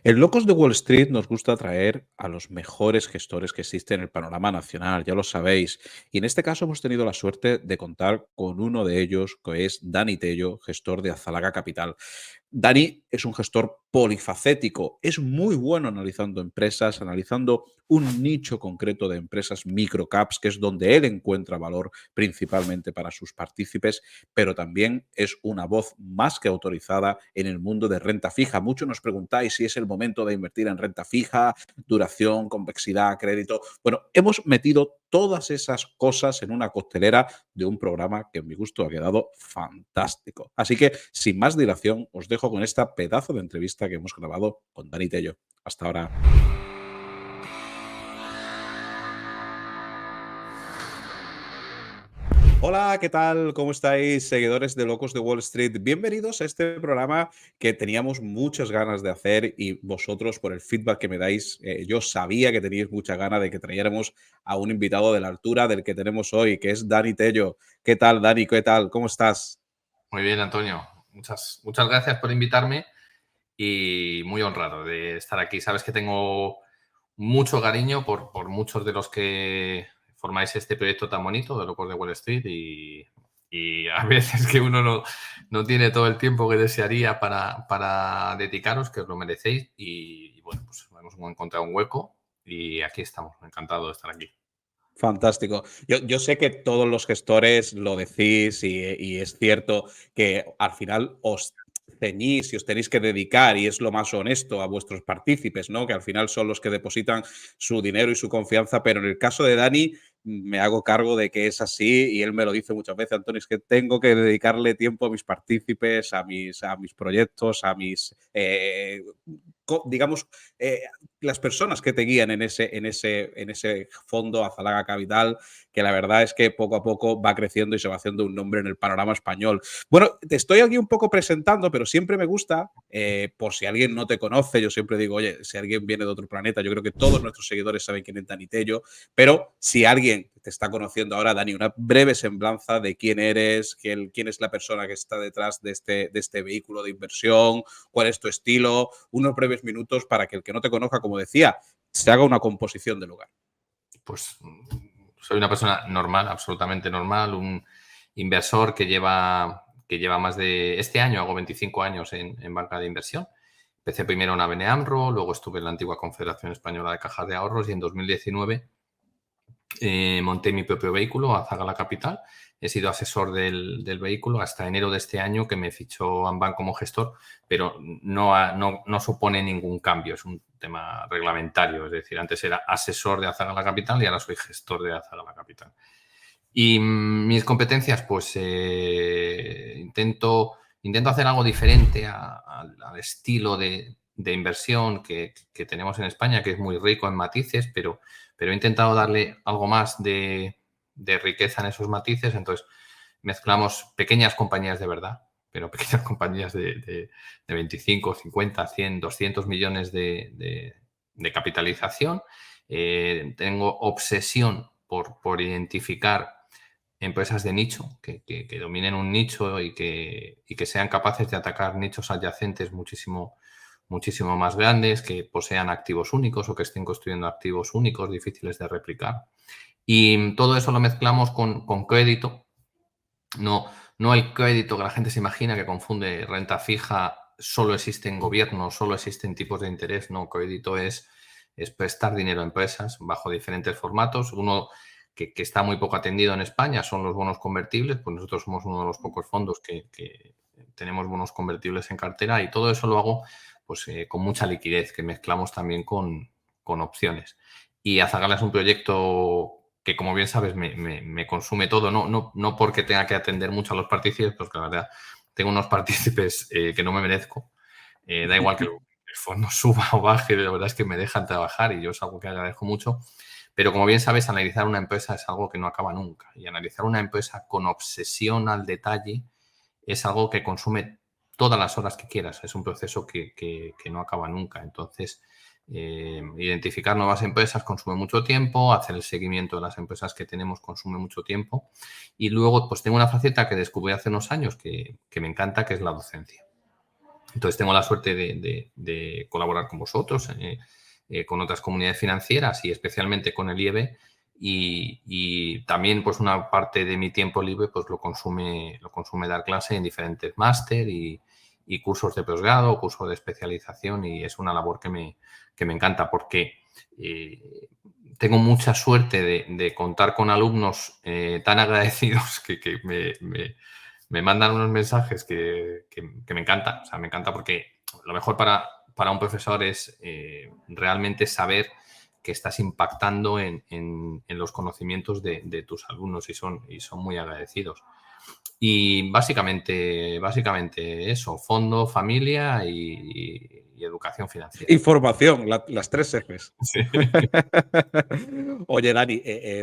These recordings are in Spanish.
En Locos de Wall Street nos gusta traer a los mejores gestores que existen en el panorama nacional, ya lo sabéis. Y en este caso hemos tenido la suerte de contar con uno de ellos, que es Dani Tello, gestor de Azalaga Capital. Dani es un gestor polifacético, es muy bueno analizando empresas, analizando un nicho concreto de empresas microcaps, que es donde él encuentra valor principalmente para sus partícipes, pero también es una voz más que autorizada en el mundo de renta fija. Muchos nos preguntáis si es el momento de invertir en renta fija, duración, convexidad, crédito. Bueno, hemos metido todas esas cosas en una costelera de un programa que en mi gusto ha quedado fantástico. Así que, sin más dilación, os dejo con esta pedazo de entrevista que hemos grabado con Dani Tello. Hasta ahora. Hola, ¿qué tal? ¿Cómo estáis, seguidores de Locos de Wall Street? Bienvenidos a este programa que teníamos muchas ganas de hacer y vosotros, por el feedback que me dais, yo sabía que teníais mucha ganas de que trayéramos a un invitado de la altura del que tenemos hoy, que es Dani Tello. ¿Qué tal, Dani? ¿Qué tal? ¿Cómo estás? Muy bien, Antonio. Muchas gracias por invitarme y muy honrado de estar aquí. Sabes que tengo mucho cariño por muchos de los que formáis este proyecto tan bonito de Locos de Wall Street y a veces que uno no tiene todo el tiempo que desearía para dedicaros, que os lo merecéis y bueno, pues hemos encontrado un hueco y aquí estamos. Encantado de estar aquí. Fantástico. Yo sé que todos los gestores lo decís y es cierto que al final os ceñís y os tenéis que dedicar, y es lo más honesto, a vuestros partícipes, ¿no? Que al final son los que depositan su dinero y su confianza, pero en el caso de Dani me hago cargo de que es así y él me lo dice muchas veces, Antonio, es que tengo que dedicarle tiempo a mis partícipes, a mis proyectos, digamos, eh, las personas que te guían en ese fondo Azalaga Capital, que la verdad es que poco a poco va creciendo y se va haciendo un nombre en el panorama español. Bueno, te estoy aquí un poco presentando, pero siempre me gusta, por si alguien no te conoce, yo siempre digo, oye, si alguien viene de otro planeta, yo creo que todos nuestros seguidores saben quién es Dani Tello, pero si alguien te está conociendo ahora, Dani, una breve semblanza de quién eres, quién es la persona que está detrás de este vehículo de inversión, cuál es tu estilo, unos breves minutos para que el que no te conozca, como decía, se haga una composición del lugar. Pues soy una persona normal, absolutamente normal, un inversor que lleva más de... Este año hago 25 años en banca de inversión. Empecé primero en ABN AMRO, luego estuve en la antigua Confederación Española de Cajas de Ahorros y en 2019 monté mi propio vehículo, Azagala Capital. He sido asesor del vehículo hasta enero de este año que me fichó Amban como gestor, pero no supone ningún cambio, es un tema reglamentario. Es decir, antes era asesor de Azagala Capital y ahora soy gestor de Azagala Capital. Y mis competencias, pues intento hacer algo diferente al estilo de inversión que tenemos en España, que es muy rico en matices, pero he intentado darle algo más de riqueza en esos matices. Entonces, mezclamos pequeñas compañías de verdad, pero pequeñas compañías de 25, 50, 100, 200 millones de capitalización. Tengo obsesión por identificar empresas de nicho, que dominen un nicho y que sean capaces de atacar nichos adyacentes muchísimo más grandes, que posean activos únicos o que estén construyendo activos únicos difíciles de replicar. Y todo eso lo mezclamos con crédito. No el crédito que la gente se imagina, que confunde renta fija, solo existen gobiernos, solo existen tipos de interés. No, crédito es prestar dinero a empresas bajo diferentes formatos. Uno que está muy poco atendido en España son los bonos convertibles, pues nosotros somos uno de los pocos fondos que tenemos bonos convertibles en cartera, y todo eso lo hago pues, con mucha liquidez, que mezclamos también con opciones. Y Azagala es un proyecto que, como bien sabes, me consume todo, no porque tenga que atender mucho a los partícipes, pues que la verdad tengo unos partícipes que no me merezco. Da igual que el fondo suba o baje, la verdad es que me dejan trabajar y yo es algo que agradezco mucho. Pero como bien sabes, analizar una empresa es algo que no acaba nunca. Y analizar una empresa con obsesión al detalle es algo que consume todas las horas que quieras. Es un proceso que no acaba nunca. Entonces, identificar nuevas empresas consume mucho tiempo, hacer el seguimiento de las empresas que tenemos consume mucho tiempo. Y luego, pues tengo una faceta que descubrí hace unos años que me encanta, que es la docencia. Entonces tengo la suerte de colaborar con vosotros, con otras comunidades financieras y especialmente con el IEB. Y también pues una parte de mi tiempo libre pues lo consume dar clase en diferentes máster y cursos de posgrado, cursos de especialización, y es una labor que me encanta porque tengo mucha suerte de contar con alumnos tan agradecidos que me mandan unos mensajes que me encanta. O sea, me encanta porque lo mejor para un profesor es realmente saber que estás impactando en los conocimientos de tus alumnos, y son muy agradecidos. Y básicamente eso: fondo, familia y educación financiera. Información, las tres Fs. Sí. Oye, Dani,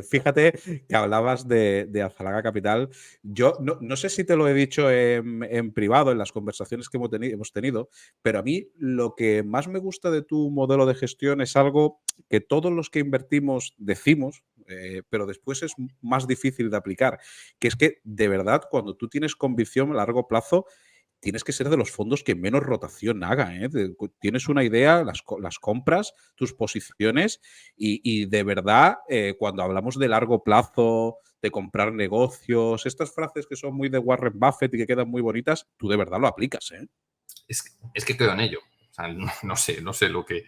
fíjate que hablabas de Azalaga Capital. Yo no sé si te lo he dicho en privado, en las conversaciones que hemos tenido, pero a mí lo que más me gusta de tu modelo de gestión es algo que todos los que invertimos decimos, pero después es más difícil de aplicar, que es que de verdad cuando tú tienes convicción a largo plazo, tienes que ser de los fondos que menos rotación haga. Tienes una idea, las compras, tus posiciones y de verdad, cuando hablamos de largo plazo, de comprar negocios, estas frases que son muy de Warren Buffett y que quedan muy bonitas, tú de verdad lo aplicas. Es que creo en ello. O sea, no sé lo que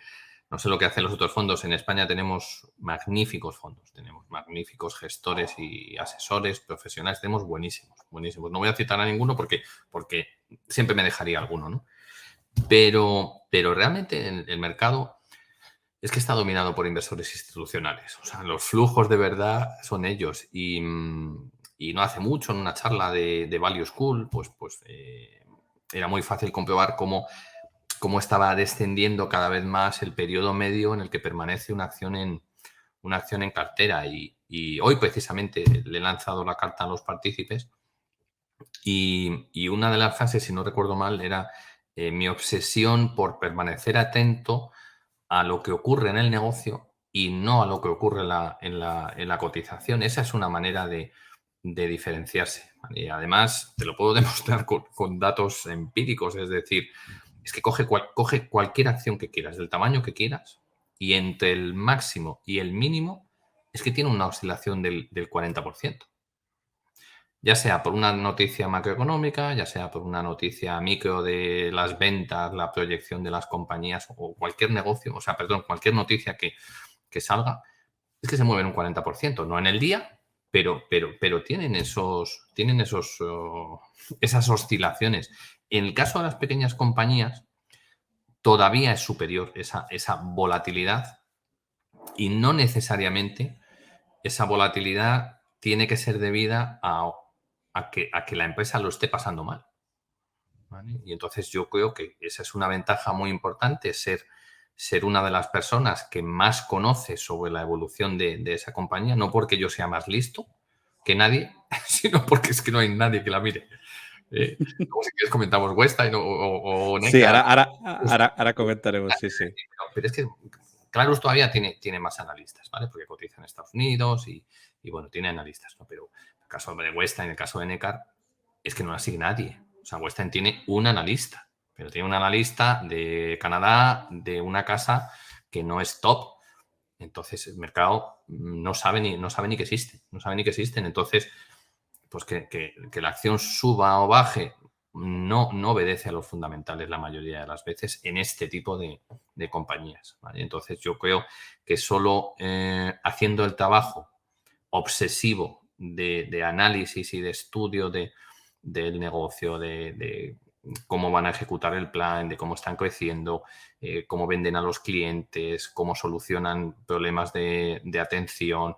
hacen los otros fondos. En España tenemos magníficos fondos, tenemos magníficos gestores y asesores profesionales, tenemos buenísimos, buenísimos. No voy a citar a ninguno porque siempre me dejaría alguno, ¿no? Pero realmente el mercado es que está dominado por inversores institucionales. O sea, los flujos de verdad son ellos. Y no hace mucho, en una charla de Value School, era muy fácil comprobar cómo estaba descendiendo cada vez más el periodo medio en el que permanece una acción en cartera. Y hoy precisamente le he lanzado la carta a los partícipes y una de las frases, si no recuerdo mal, era mi obsesión por permanecer atento a lo que ocurre en el negocio y no a lo que ocurre en la cotización. Esa es una manera de diferenciarse. ¿Vale? Y además te lo puedo demostrar con datos empíricos, es decir, es que coge cualquier acción que quieras, del tamaño que quieras, y entre el máximo y el mínimo es que tiene una oscilación del 40%. Ya sea por una noticia macroeconómica, ya sea por una noticia micro de las ventas, la proyección de las compañías o cualquier negocio, o sea, perdón, cualquier noticia que salga, es que se mueven un 40%, no en el día, pero tienen esas oscilaciones. En el caso de las pequeñas compañías, todavía es superior esa volatilidad, y no necesariamente esa volatilidad tiene que ser debida a que la empresa lo esté pasando mal. ¿Vale? Y entonces yo creo que esa es una ventaja muy importante, ser una de las personas que más conoce sobre la evolución de esa compañía, no porque yo sea más listo que nadie, sino porque es que no hay nadie que la mire. Como si quieres comentamos Westin o Sí, Neca. ahora comentaremos, sí, sí. Pero es que Clarus todavía tiene más analistas, ¿vale? Porque cotiza en Estados Unidos y bueno, tiene analistas, ¿no? Pero en el caso de Westin, en el caso de Necar, es que no la sigue nadie. O sea, Westin tiene un analista, pero tiene un analista de Canadá, de una casa que no es top. Entonces el mercado no sabe ni que existen, no sabe ni que existen. Entonces, pues que la acción suba o baje no obedece a los fundamentales la mayoría de las veces en este tipo de compañías. ¿Vale? Entonces yo creo que solo haciendo el trabajo obsesivo de análisis y de estudio del negocio, de cómo van a ejecutar el plan, de cómo están creciendo, cómo venden a los clientes, cómo solucionan problemas de atención,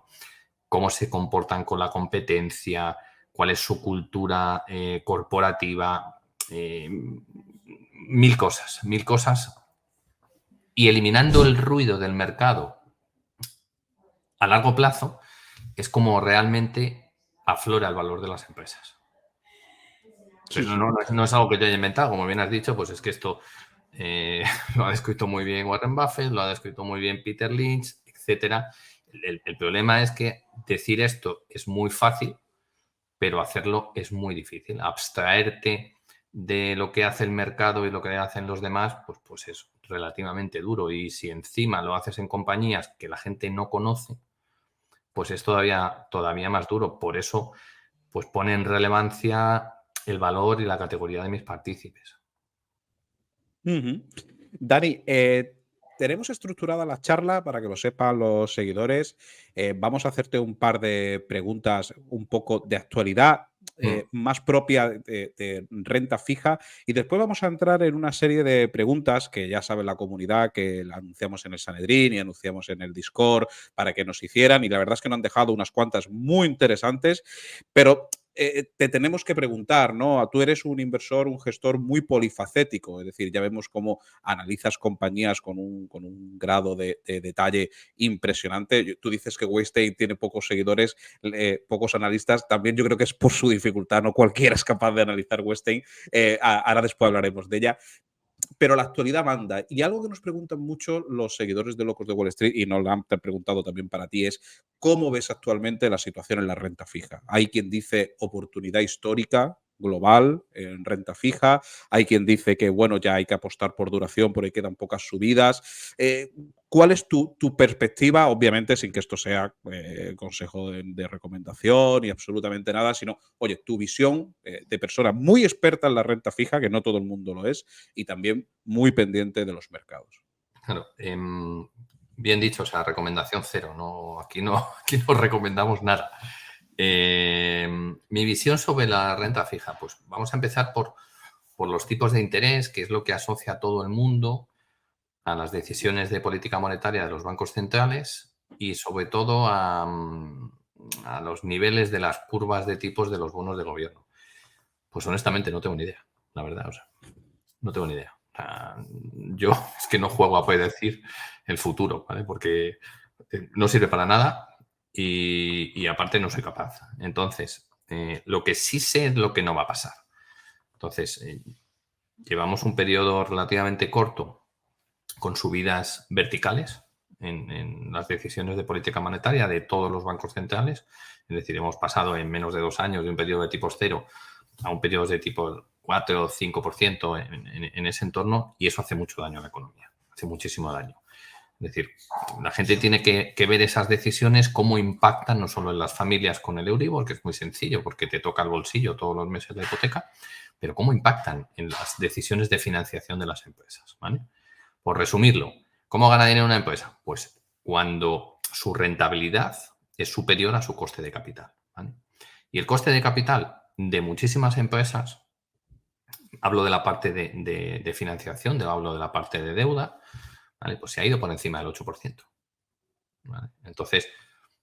cómo se comportan con la competencia, cuál es su cultura corporativa, mil cosas, mil cosas. Y eliminando el ruido del mercado a largo plazo es como realmente aflora el valor de las empresas. Sí, Pero sí. no es algo que yo haya inventado, como bien has dicho, pues es que esto lo ha descrito muy bien Warren Buffett, lo ha descrito muy bien Peter Lynch, etcétera. El problema es que decir esto es muy fácil, pero hacerlo es muy difícil. Abstraerte de lo que hace el mercado y lo que hacen los demás, pues es relativamente duro. Y si encima lo haces en compañías que la gente no conoce, pues es todavía más duro. Por eso, pues pone en relevancia el valor y la categoría de mis partícipes. Ujú. Dani, tenemos estructurada la charla para que lo sepan los seguidores. Vamos a hacerte un par de preguntas un poco de actualidad, Mm. más propia de renta fija, y después vamos a entrar en una serie de preguntas que ya sabe la comunidad, que la anunciamos en el Sanedrín y anunciamos en el Discord para que nos hicieran, y la verdad es que nos han dejado unas cuantas muy interesantes, pero te tenemos que preguntar, ¿no? Tú eres un inversor, un gestor muy polifacético, es decir, ya vemos cómo analizas compañías con un grado de detalle impresionante. Tú dices que Waystate tiene pocos seguidores, pocos analistas, también yo creo que es por su dificultad, no cualquiera es capaz de analizar Waystate, ahora después hablaremos de ella, pero la actualidad manda. Y algo que nos preguntan mucho los seguidores de Locos de Wall Street, y nos lo han preguntado también para ti, es ¿cómo ves actualmente la situación en la renta fija? Hay quien dice oportunidad histórica global en renta fija, hay quien dice que, bueno, ya hay que apostar por duración porque quedan pocas subidas. ¿Cuál es tu perspectiva? Obviamente, sin que esto sea consejo de recomendación y absolutamente nada, sino, oye, tu visión de persona muy experta en la renta fija, que no todo el mundo lo es, y también muy pendiente de los mercados. Claro, bien dicho, o sea, recomendación cero, no, aquí no, aquí no recomendamos nada. Mi visión sobre la renta fija, pues vamos a empezar por los tipos de interés, que es lo que asocia a todo el mundo a las decisiones de política monetaria de los bancos centrales y sobre todo a los niveles de las curvas de tipos de los bonos de gobierno. Pues honestamente no tengo ni idea, la verdad, o sea, no tengo ni idea. O sea, yo es que no juego a predecir el futuro, ¿vale? Porque no sirve para nada y aparte no soy capaz. Entonces, lo que sí sé es lo que no va a pasar. Entonces, llevamos un periodo relativamente corto con subidas verticales en las decisiones de política monetaria de todos los bancos centrales. Es decir, hemos pasado en menos de 2 años de un periodo de tipos cero a un periodo de tipo 4 o 5% en ese entorno, y eso hace mucho daño a la economía, hace muchísimo daño. Es decir, la gente tiene que ver esas decisiones, cómo impactan no solo en las familias con el Euribor, que es muy sencillo porque te toca el bolsillo todos los meses la hipoteca, pero cómo impactan en las decisiones de financiación de las empresas, ¿vale? Por resumirlo, ¿cómo gana dinero una empresa? Pues cuando su rentabilidad es superior a su coste de capital, ¿vale? Y el coste de capital de muchísimas empresas, hablo de la parte de financiación, hablo de la parte de deuda, ¿vale? Pues se ha ido por encima del 8%. ¿Vale? Entonces,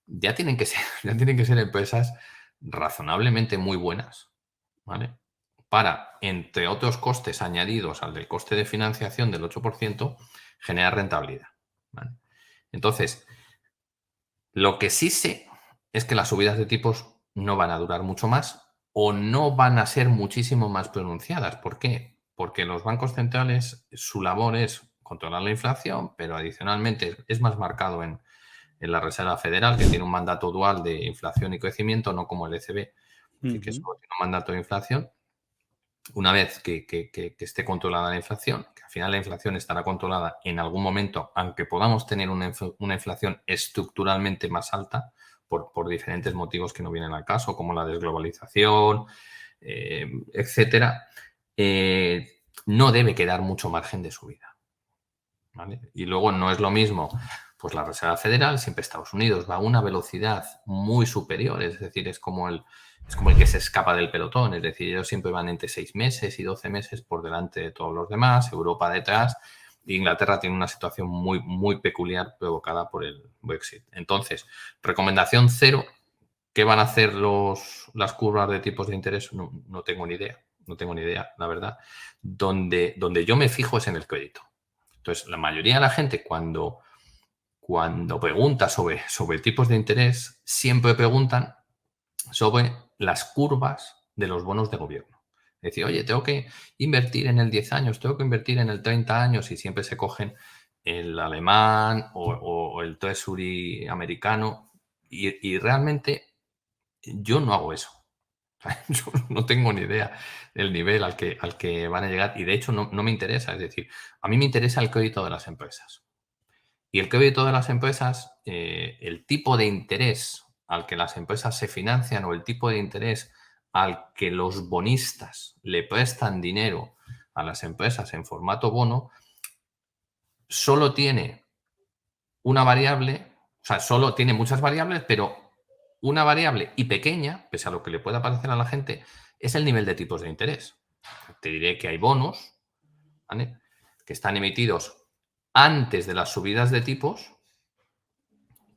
ya tienen que ser, ya tienen que ser empresas razonablemente muy buenas, ¿vale? Para, entre otros costes añadidos al del coste de financiación del 8%, generar rentabilidad, ¿vale? Entonces, lo que sí sé es que las subidas de tipos no van a durar mucho más o no van a ser muchísimo más pronunciadas. ¿Por qué? Porque los bancos centrales, su labor es controlar la inflación, pero adicionalmente es más marcado en la Reserva Federal, que tiene un mandato dual de inflación y crecimiento, no como el ECB, que Ujú. solo tiene un mandato de inflación. Una vez que esté controlada la inflación, que al final la inflación estará controlada en algún momento, aunque podamos tener una inflación estructuralmente más alta por diferentes motivos que no vienen al caso, como la desglobalización, etcétera, no debe quedar mucho margen de subida, ¿vale? Y luego no es lo mismo, pues la Reserva Federal, siempre Estados Unidos va a una velocidad muy superior, es decir, es como el que se escapa del pelotón, es decir, ellos siempre van entre 6 meses y 12 meses por delante de todos los demás, Europa detrás, e Inglaterra tiene una situación muy, muy peculiar provocada por el Brexit. Entonces, recomendación cero, ¿qué van a hacer las curvas de tipos de interés? No, no tengo ni idea, no tengo ni idea, la verdad. Donde yo me fijo es en el crédito. Entonces, la mayoría de la gente cuando pregunta sobre tipos de interés, siempre preguntan sobre las curvas de los bonos de gobierno. Es decir, oye, tengo que invertir en el 10 años, tengo que invertir en el 30 años, y siempre se cogen el alemán o el Treasury americano, y realmente yo no hago eso. Yo no tengo ni idea del nivel al que van a llegar y de hecho no me interesa. Es decir, a mí me interesa el crédito de las empresas. Y el crédito de las empresas, el tipo de interés al que las empresas se financian o el tipo de interés al que los bonistas le prestan dinero a las empresas en formato bono, solo tiene una variable, o sea, solo tiene muchas variables, pero una variable y pequeña, pese a lo que le pueda parecer a la gente, es el nivel de tipos de interés. Te diré que hay bonos, ¿vale?, que están emitidos antes de las subidas de tipos,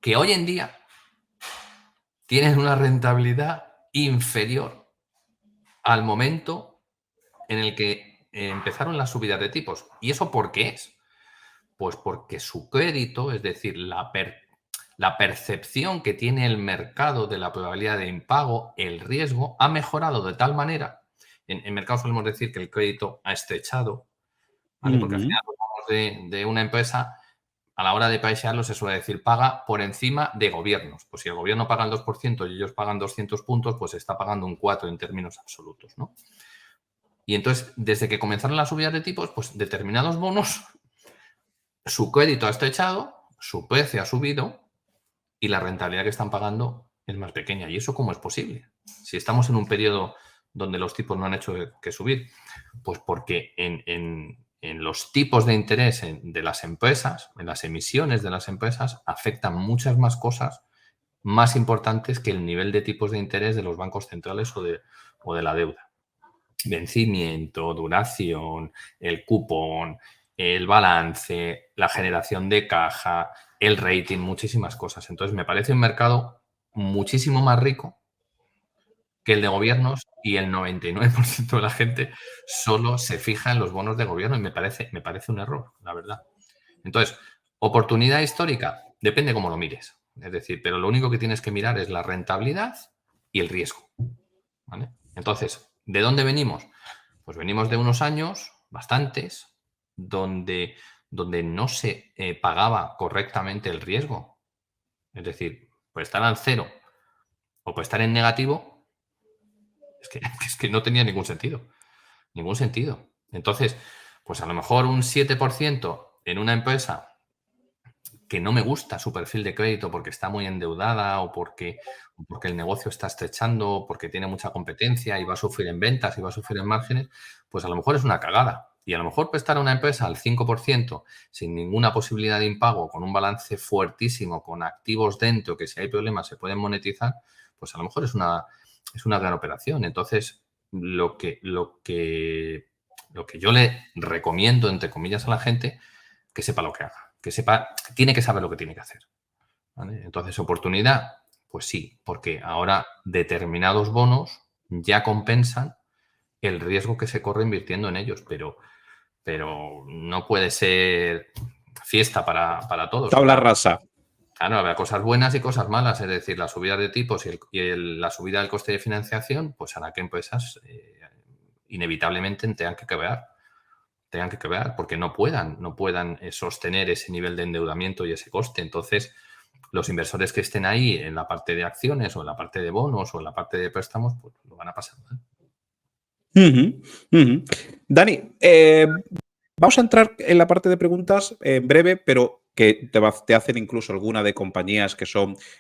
que hoy en día tienen una rentabilidad inferior al momento en el que empezaron las subidas de tipos. ¿Y eso por qué es? Pues porque su crédito, es decir, la percepción que tiene el mercado de la probabilidad de impago, el riesgo, ha mejorado de tal manera. En mercado solemos decir que el crédito ha estrechado, ¿vale? Porque al Ujú. final los bonos de una empresa, a la hora de pricearlo, se suele decir paga por encima de gobiernos. Pues si el gobierno paga el 2% y ellos pagan 200 puntos, pues está pagando un 4 en términos absolutos, ¿no? Y entonces, desde que comenzaron las subidas de tipos, pues determinados bonos, su crédito ha estrechado, su precio ha subido y la rentabilidad que están pagando es más pequeña. ¿Y eso cómo es posible? Si estamos en un periodo donde los tipos no han hecho que subir, pues porque en los tipos de interés de las empresas, en las emisiones de las empresas, afectan muchas más cosas más importantes que el nivel de tipos de interés de los bancos centrales o de la deuda. Vencimiento, duración, el cupón, el balance, la generación de caja, el rating, muchísimas cosas. Entonces, me parece un mercado muchísimo más rico que el de gobiernos y el 99% de la gente solo se fija en los bonos de gobierno y me parece un error, la verdad. Entonces, oportunidad histórica, depende cómo lo mires. Es decir, pero lo único que tienes que mirar es la rentabilidad y el riesgo, ¿vale? Entonces, ¿de dónde venimos? Pues venimos de unos años, bastantes, donde no se pagaba correctamente el riesgo. Es decir, por estar al cero o por estar en negativo, es que no tenía ningún sentido. Ningún sentido. Entonces, pues a lo mejor un 7% en una empresa que no me gusta su perfil de crédito porque está muy endeudada o porque el negocio está estrechando, o porque tiene mucha competencia y va a sufrir en ventas y va a sufrir en márgenes, pues a lo mejor es una cagada. Y a lo mejor prestar a una empresa al 5% sin ninguna posibilidad de impago, con un balance fuertísimo, con activos dentro que si hay problemas se pueden monetizar, pues a lo mejor es una gran operación. Entonces, lo que yo le recomiendo, entre comillas, a la gente, que sepa lo que haga, que sepa, tiene que saber lo que tiene que hacer, ¿vale? Entonces, oportunidad, pues sí, porque ahora determinados bonos ya compensan el riesgo que se corre invirtiendo en ellos, pero no puede ser fiesta para todos. Tabla rasa. Claro, habrá cosas buenas y cosas malas, es decir, la subida de tipos la subida del coste de financiación, pues hará que empresas inevitablemente tengan que quebrar porque no puedan sostener ese nivel de endeudamiento y ese coste. Entonces, los inversores que estén ahí en la parte de acciones o en la parte de bonos o en la parte de préstamos, pues lo van a pasar mal. Ujú, ujú. Dani, vamos a entrar en la parte de preguntas en breve, pero que te hacen incluso alguna de compañías que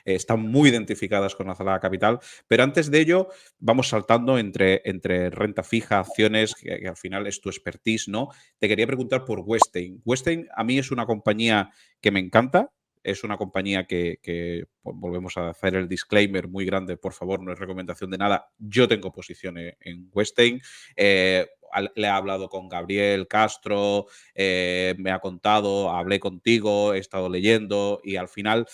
están muy identificadas con la Zalaga Capital. Pero antes de ello, vamos saltando entre renta fija, acciones, que al final es tu expertise, ¿no? Te quería preguntar por Westin. Westin a mí es una compañía que me encanta. Es una compañía que, pues, volvemos a hacer el disclaimer muy grande, por favor, no es recomendación de nada. Yo tengo posición en Westin. Le he hablado con Gabriel Castro, me ha contado, hablé contigo, he estado leyendo y al final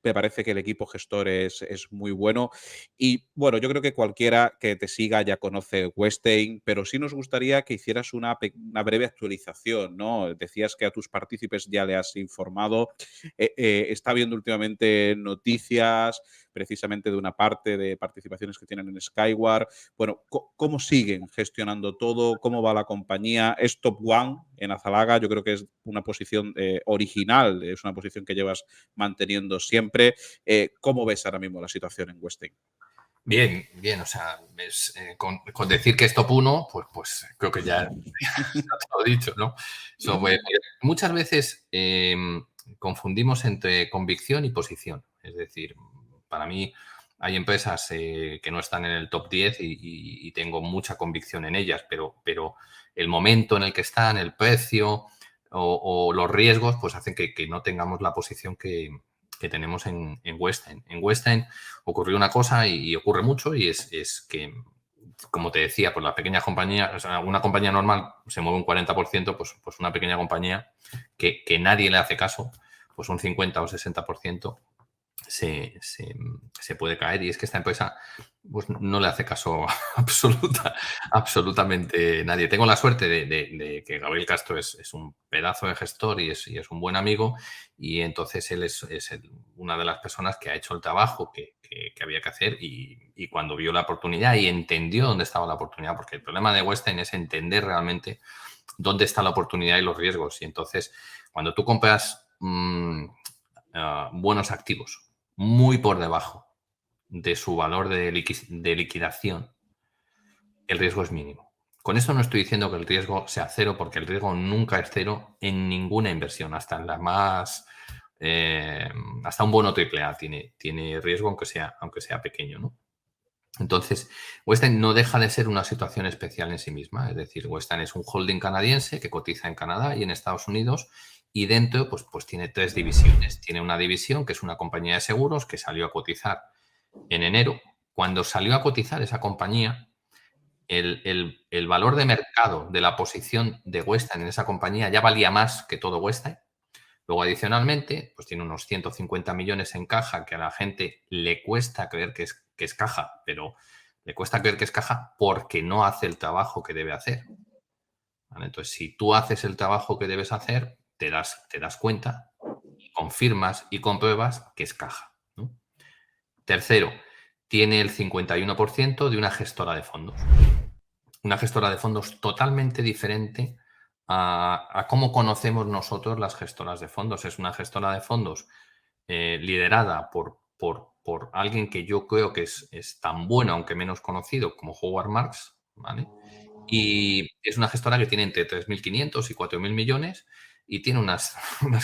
me parece que el equipo gestor es muy bueno. Y bueno, yo creo que cualquiera que te siga ya conoce Westin, pero sí nos gustaría que hicieras una breve actualización, ¿no? Decías que a tus partícipes ya le has informado. Está viendo últimamente noticias precisamente de una parte de participaciones que tienen en Skyward. Bueno, ¿cómo siguen gestionando todo? ¿Cómo va la compañía? ¿Es top one en Azalaga? Yo creo que es una posición original, es una posición que llevas manteniendo siempre. ¿Cómo ves ahora mismo la situación en Westin? Bien, bien, o sea, con decir que es top 1, pues creo que ya está todo dicho, ¿no? Muchas veces confundimos entre convicción y posición. Es decir, para mí hay empresas que no están en el top 10 y tengo mucha convicción en ellas, pero el momento en el que están, el precio o los riesgos, pues hacen que no tengamos la posición que tenemos en Western. En Western ocurrió una cosa y ocurre mucho y es que, como te decía, pues la pequeña compañía, o sea, una compañía normal se mueve un 40%, pues una pequeña compañía que nadie le hace caso, pues un 50 o 60% se puede caer. Y es que esta empresa pues, no le hace caso absolutamente nadie. Tengo la suerte de que Gabriel Castro es un pedazo de gestor y es un buen amigo, y entonces él es una de las personas que ha hecho el trabajo que había que hacer, y cuando vio la oportunidad y entendió dónde estaba la oportunidad, porque el problema de Westin es entender realmente dónde está la oportunidad y los riesgos. Y entonces, cuando tú compras buenos activos muy por debajo de su valor de liquidación, el riesgo es mínimo. Con esto no estoy diciendo que el riesgo sea cero, porque el riesgo nunca es cero en ninguna inversión, hasta en la más, hasta un bono AAA tiene riesgo, aunque sea pequeño, ¿no? Entonces, Western no deja de ser una situación especial en sí misma. Es decir, Western es un holding canadiense que cotiza en Canadá y en Estados Unidos, y dentro pues tiene tres divisiones. Tiene una división que es una compañía de seguros que salió a cotizar en enero. Cuando salió a cotizar esa compañía, el valor de mercado de la posición de Western en esa compañía ya valía más que todo Western. Luego, adicionalmente, pues tiene unos 150 millones en caja, que a la gente le cuesta creer que es caja, pero le cuesta creer que es caja porque no hace el trabajo que debe hacer. ¿Vale? Entonces, si tú haces el trabajo que debes hacer, te das cuenta, confirmas y compruebas que es caja, ¿no? Tercero, tiene el 51% de una gestora de fondos. Una gestora de fondos totalmente diferente a cómo conocemos nosotros las gestoras de fondos. Es una gestora de fondos liderada por alguien que yo creo que es tan bueno, aunque menos conocido, como Howard Marks, ¿vale? Y es una gestora que tiene entre 3.500 y 4.000 millones y tiene unas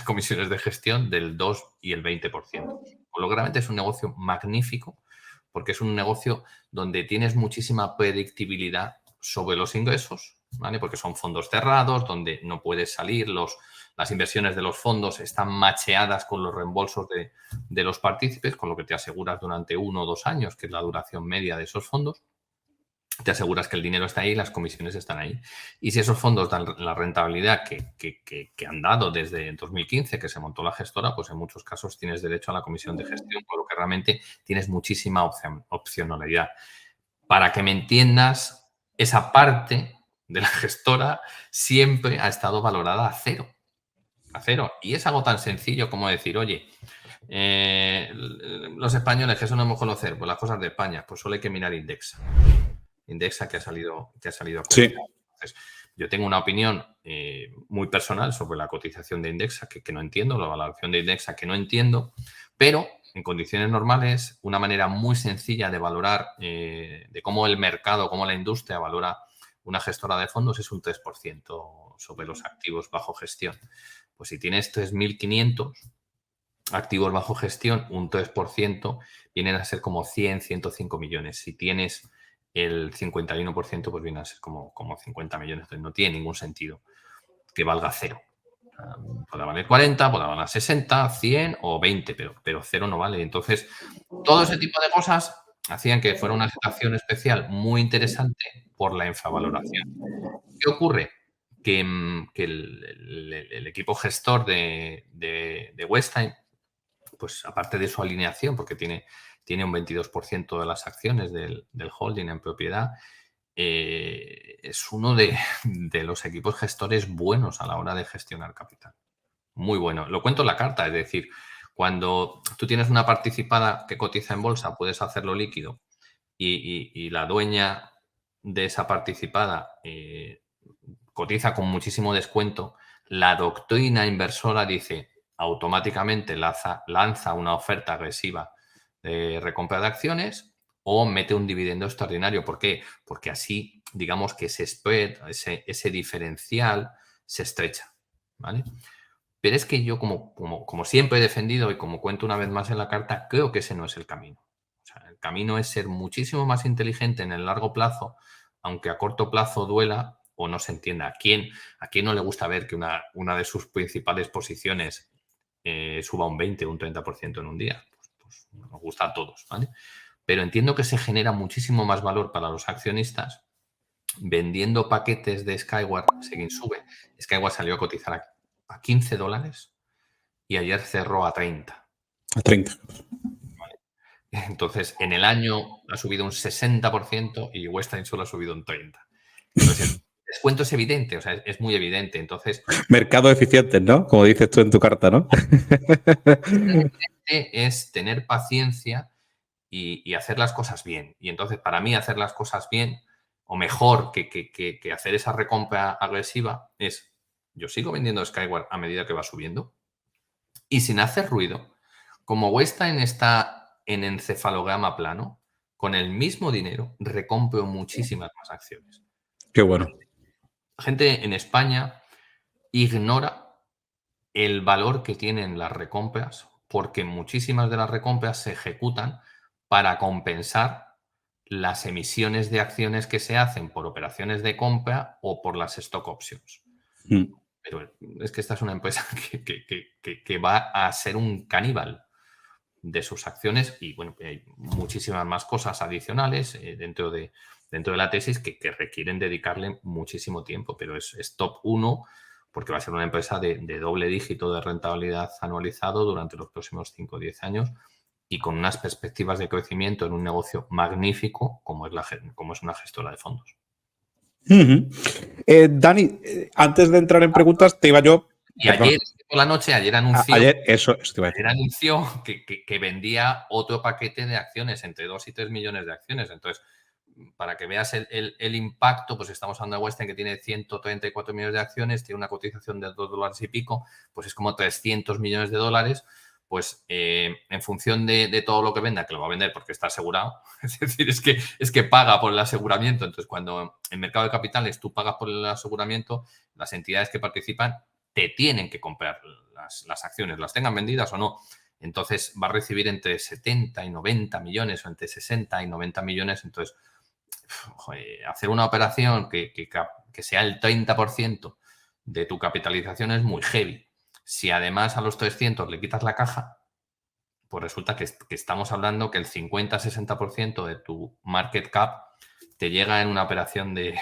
comisiones de gestión del 2 y el 20%. Con lo que realmente es un negocio magnífico, porque es un negocio donde tienes muchísima predictibilidad sobre los ingresos, ¿vale? Porque son fondos cerrados, donde no puedes salir, las inversiones de los fondos están macheadas con los reembolsos de los partícipes, con lo que te aseguras durante 1 o 2 años, que es la duración media de esos fondos. Te aseguras que el dinero está ahí y las comisiones están ahí. Y si esos fondos dan la rentabilidad que han dado desde 2015, que se montó la gestora, pues en muchos casos tienes derecho a la comisión de gestión, con lo que realmente tienes muchísima opcionalidad. Para que me entiendas, esa parte de la gestora siempre ha estado valorada a cero. A cero. Y es algo tan sencillo como decir, oye, los españoles, que eso no hemos conocer, pues las cosas de España, pues solo hay que mirar Indexa que ha salido a Sí. cotizar. Entonces, yo tengo una opinión muy personal sobre la cotización de Indexa que no entiendo, la valoración de Indexa que no entiendo, pero en condiciones normales, una manera muy sencilla de valorar de cómo el mercado, cómo la industria valora una gestora de fondos es un 3% sobre los activos bajo gestión. Pues si tienes 3.500 activos bajo gestión, un 3% vienen a ser como 100, 105 millones. Si tienes el 51%, pues viene a ser como 50 millones. Entonces no tiene ningún sentido que valga cero. Puede valer 40, puede valer 60, 100 o 20, pero cero no vale. Entonces, todo ese tipo de cosas hacían que fuera una situación especial muy interesante por la infravaloración. ¿Qué ocurre? Que el equipo gestor de Westheim, pues aparte de su alineación, porque tiene un 22% de las acciones del holding en propiedad, es uno de los equipos gestores buenos a la hora de gestionar capital. Muy bueno. Lo cuento en la carta, es decir, cuando tú tienes una participada que cotiza en bolsa, puedes hacerlo líquido y la dueña de esa participada cotiza con muchísimo descuento, la doctrina inversora dice automáticamente lanza una oferta agresiva de recompra de acciones o mete un dividendo extraordinario. ¿Por qué? Porque así, digamos que ese spread, ese diferencial se estrecha, ¿vale? Pero es que yo, como siempre he defendido y como cuento una vez más en la carta, creo que ese no es el camino. O sea, el camino es ser muchísimo más inteligente en el largo plazo, aunque a corto plazo duela o no se entienda. ¿A quién no le gusta ver que una de sus principales posiciones suba un 20 o un 30% en un día? Pues nos gusta a todos, ¿vale? Pero entiendo que se genera muchísimo más valor para los accionistas vendiendo paquetes de Skyward, según sube. Skyward salió a cotizar a $15 y ayer cerró a 30. A 30. ¿Vale? Entonces, en el año ha subido un 60% y Western solo ha subido un 30%. Entonces, el descuento es evidente, o sea, es muy evidente. Entonces, Mercado eficiente, ¿no? Como dices tú en tu carta, ¿no? es tener paciencia y hacer las cosas bien. Y entonces, para mí, hacer las cosas bien, o mejor que hacer esa recompra agresiva, es yo sigo vendiendo Skyward a medida que va subiendo y sin hacer ruido. Como Weinstein está en encefalograma plano, con el mismo dinero recompro muchísimas más acciones. Qué bueno. Gente en España ignora el valor que tienen las recompras porque muchísimas de las recompras se ejecutan para compensar las emisiones de acciones que se hacen por operaciones de compra o por las stock options. Mm. Pero es que esta es una empresa que va a ser un caníbal de sus acciones y bueno, hay muchísimas más cosas adicionales dentro de la tesis que requieren dedicarle muchísimo tiempo, pero es top 1 porque va a ser una empresa de doble dígito de rentabilidad anualizado durante los próximos 5 o 10 años y con unas perspectivas de crecimiento en un negocio magnífico como es una gestora de fondos. Dani, antes de entrar en preguntas, te iba yo. Y Perdón. ayer por la noche, ayer anunció, Eso te iba a decir. que vendía otro paquete de acciones, entre 2 y 3 millones de acciones. Entonces, para que veas el impacto, pues estamos hablando de Western, que tiene 134 millones de acciones, tiene una cotización de $2 y pico, pues es como 300 millones de dólares. Pues en función de todo lo que venda, que lo va a vender porque está asegurado, es decir, es que paga por el aseguramiento. Entonces, cuando en mercado de capitales tú pagas por el aseguramiento, las entidades que participan te tienen que comprar las acciones, las tengan vendidas o no. Entonces va a recibir entre 70 y 90 millones o entre 60 y 90 millones. Entonces, joder, hacer una operación que sea el 30% de tu capitalización es muy heavy. Si además a los 300 le quitas la caja, pues resulta que estamos hablando que el 50-60% de tu market cap te llega en una operación de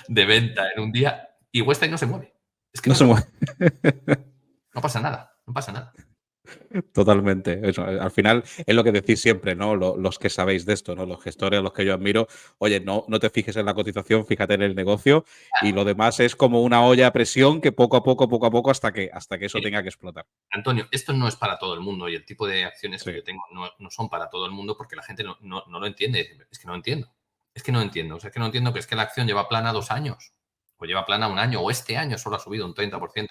venta en un día y Western no se mueve. Es que No no se se mueve. mueve. No pasa nada, no pasa nada. Totalmente. Eso, al final es lo que decís siempre, ¿no? Los que sabéis de esto, ¿no? Los gestores, los que yo admiro. Oye, no te fijes en la cotización, fíjate en el negocio y lo demás es como una olla a presión que poco a poco, hasta que eso tenga que explotar. Antonio, esto no es para todo el mundo y el tipo de acciones Sí. que yo tengo no son para todo el mundo porque la gente no lo entiende. Es que no entiendo. Es que no entiendo. O sea, es que no entiendo que es que la acción lleva plana 2 años o lleva plana 1 año o este año solo ha subido un 30%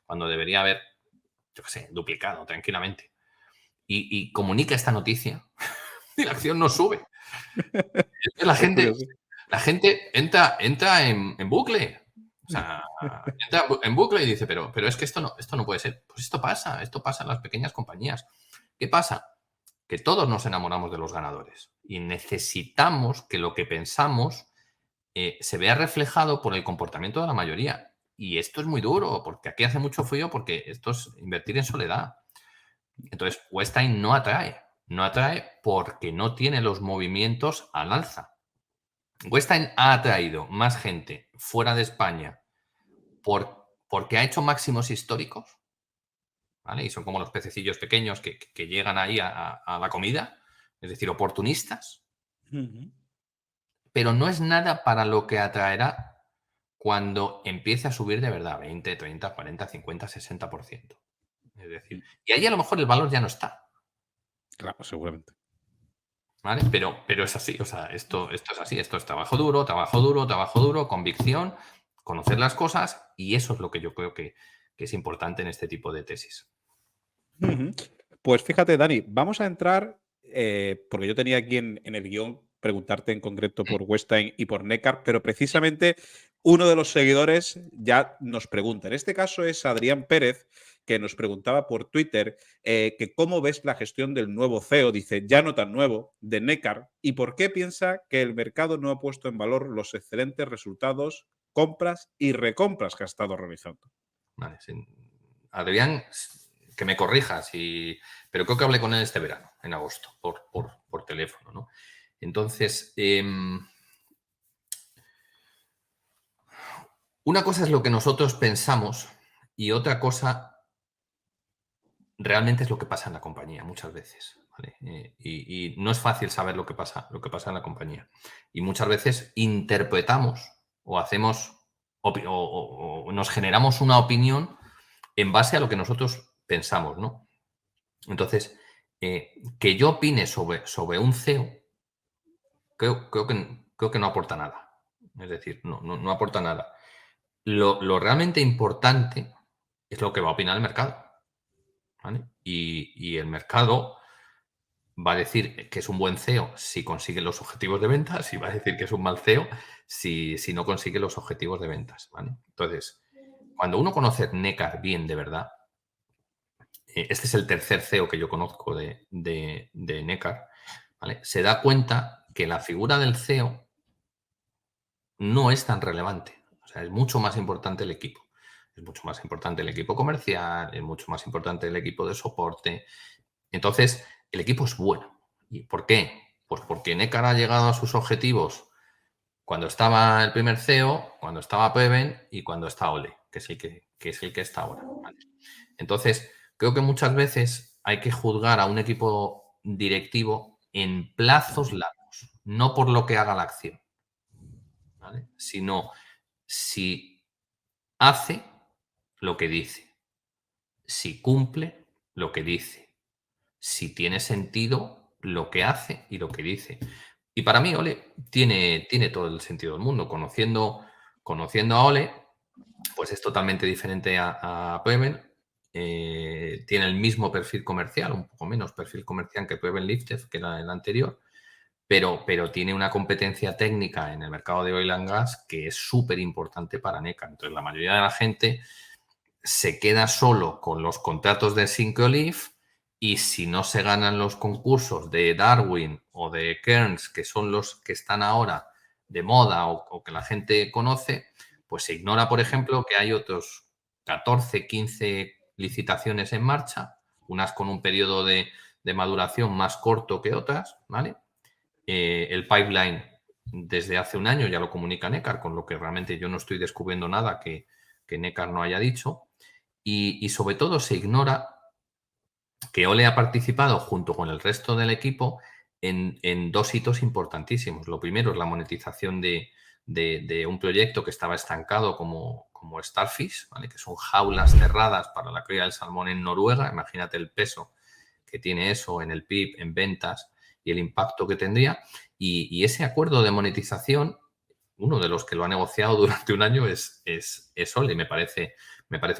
cuando debería haber, yo qué sé, duplicado tranquilamente. Y comunica esta noticia y la acción no sube. Es que la gente entra en bucle. O sea, entra en bucle y dice, pero es que esto no puede ser. Pues esto pasa en las pequeñas compañías. ¿Qué pasa? Que todos nos enamoramos de los ganadores y necesitamos que lo que pensamos se vea reflejado por el comportamiento de la mayoría. Y esto es muy duro, porque aquí hace mucho frío, porque esto es invertir en soledad. Entonces, Western no atrae porque no tiene los movimientos al alza. Western ha atraído más gente fuera de España porque ha hecho máximos históricos, ¿vale? Y son como los pececillos pequeños que llegan ahí a la comida, es decir, oportunistas, pero no es nada para lo que atraerá cuando empiece a subir de verdad, 20, 30, 40, 50, 60%. Es decir, y ahí a lo mejor el valor ya no está. Claro, seguramente. ¿Vale? Pero es así, o sea, esto es así, esto es trabajo duro, convicción, conocer las cosas y eso es lo que yo creo que es importante en este tipo de tesis. Pues fíjate, Dani, vamos a entrar porque yo tenía aquí en el guión preguntarte en concreto por Westein y por Neckar, pero precisamente uno de los seguidores ya nos pregunta. En este caso es Adrián Pérez, que nos preguntaba por Twitter que cómo ves la gestión del nuevo CEO, dice, ya no tan nuevo, de Neckar, y por qué piensa que el mercado no ha puesto en valor los excelentes resultados, compras y recompras que ha estado realizando. Vale, sí. Adrián, que me corrijas, pero creo que hablé con él este verano, en agosto, por teléfono, ¿no? Entonces, una cosa es lo que nosotros pensamos y otra cosa realmente es lo que pasa en la compañía muchas veces, ¿vale? Y no es fácil saber lo que pasa en la compañía. Y muchas veces interpretamos o hacemos o nos generamos una opinión en base a lo que nosotros pensamos, ¿no? Entonces, que yo opine sobre un CEO, creo que no aporta nada. Es decir, no aporta nada. Lo realmente importante es lo que va a opinar el mercado, ¿vale? Y el mercado va a decir que es un buen CEO si consigue los objetivos de ventas y va a decir que es un mal CEO si no consigue los objetivos de ventas, ¿vale? Entonces, cuando uno conoce Neckar bien de verdad, este es el tercer CEO que yo conozco de Neckar, ¿vale? Se da cuenta que la figura del CEO no es tan relevante. O sea, es mucho más importante el equipo. Es mucho más importante el equipo comercial, es mucho más importante el equipo de soporte. Entonces, el equipo es bueno. ¿Y por qué? Pues porque Neckar ha llegado a sus objetivos cuando estaba el primer CEO, cuando estaba Preven y cuando está Ole, que es el que está ahora, ¿vale? Entonces, creo que muchas veces hay que juzgar a un equipo directivo en plazos largos, no por lo que haga la acción, ¿vale? Sino si hace lo que dice, si cumple lo que dice, si tiene sentido lo que hace y lo que dice. Y para mí, Ole tiene todo el sentido del mundo. Conociendo a Ole, pues es totalmente diferente a Preven. Tiene el mismo perfil comercial, un poco menos perfil comercial que Preven Lifted, que era el anterior, pero tiene una competencia técnica en el mercado de oil and gas que es súper importante para NECA. Entonces, la mayoría de la gente se queda solo con los contratos de Syncrolife y si no se ganan los concursos de Darwin o de Cairns, que son los que están ahora de moda o que la gente conoce, pues se ignora, por ejemplo, que hay otros 14, 15 licitaciones en marcha, unas con un periodo de maduración más corto que otras, ¿vale? El pipeline desde hace un año ya lo comunica Neckar, con lo que realmente yo no estoy descubriendo nada que Neckar no haya dicho. Y sobre todo se ignora que Ole ha participado junto con el resto del equipo en dos hitos importantísimos. Lo primero es la monetización de un proyecto que estaba estancado como Starfish, ¿vale? Que son jaulas cerradas para la cría del salmón en Noruega. Imagínate el peso que tiene eso en el PIB, en ventas y el impacto que tendría. Y ese acuerdo de monetización, uno de los que lo ha negociado durante un año es Ole. Me parece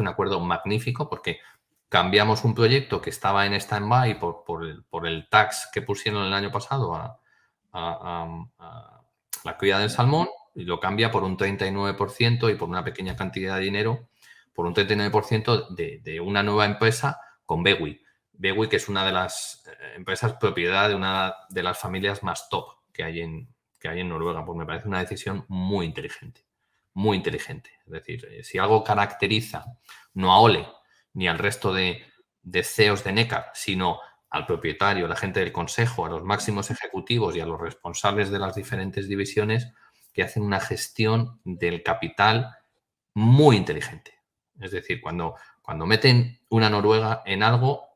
un acuerdo magnífico porque cambiamos un proyecto que estaba en stand-by por el tax que pusieron el año pasado a la cría del salmón y lo cambia por un 39% y por una pequeña cantidad de dinero, por un 39% de una nueva empresa con Bewi. Bewi, que es una de las empresas propiedad de una de las familias más top que hay en Noruega. Pues me parece una decisión muy inteligente, muy inteligente. Es decir, si algo caracteriza no a Ole ni al resto de CEOs de Neckar, sino al propietario, a la gente del consejo, a los máximos ejecutivos y a los responsables de las diferentes divisiones que hacen una gestión del capital muy inteligente. Es decir, cuando meten una Noruega en algo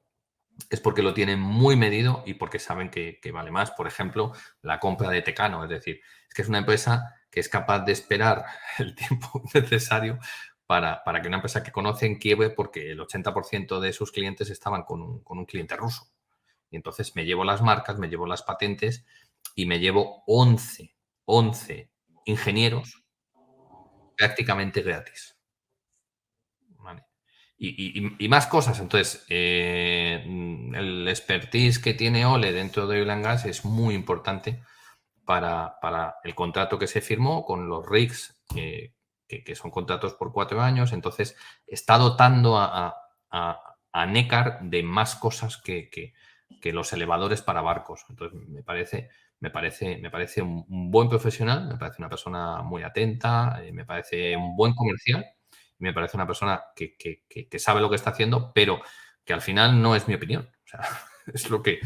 es porque lo tienen muy medido y porque saben que vale más. Por ejemplo, la compra de Tecano. Es decir, es que es una empresa que es capaz de esperar el tiempo necesario para que una empresa que conocen quiebre porque el 80% de sus clientes estaban con un cliente ruso. Y entonces me llevo las marcas, me llevo las patentes y me llevo 11 ingenieros prácticamente gratis. ¿Vale? Y más cosas. Entonces, el expertise que tiene Ole dentro de Oil and Gas es muy importante para el contrato que se firmó con los rigs, que son contratos por 4 años. Entonces, está dotando a Nekkar de más cosas que los elevadores para barcos. Entonces, me parece un buen profesional, me parece una persona muy atenta, me parece un buen comercial, me parece una persona que sabe lo que está haciendo, pero que al final no es mi opinión. O sea, es lo que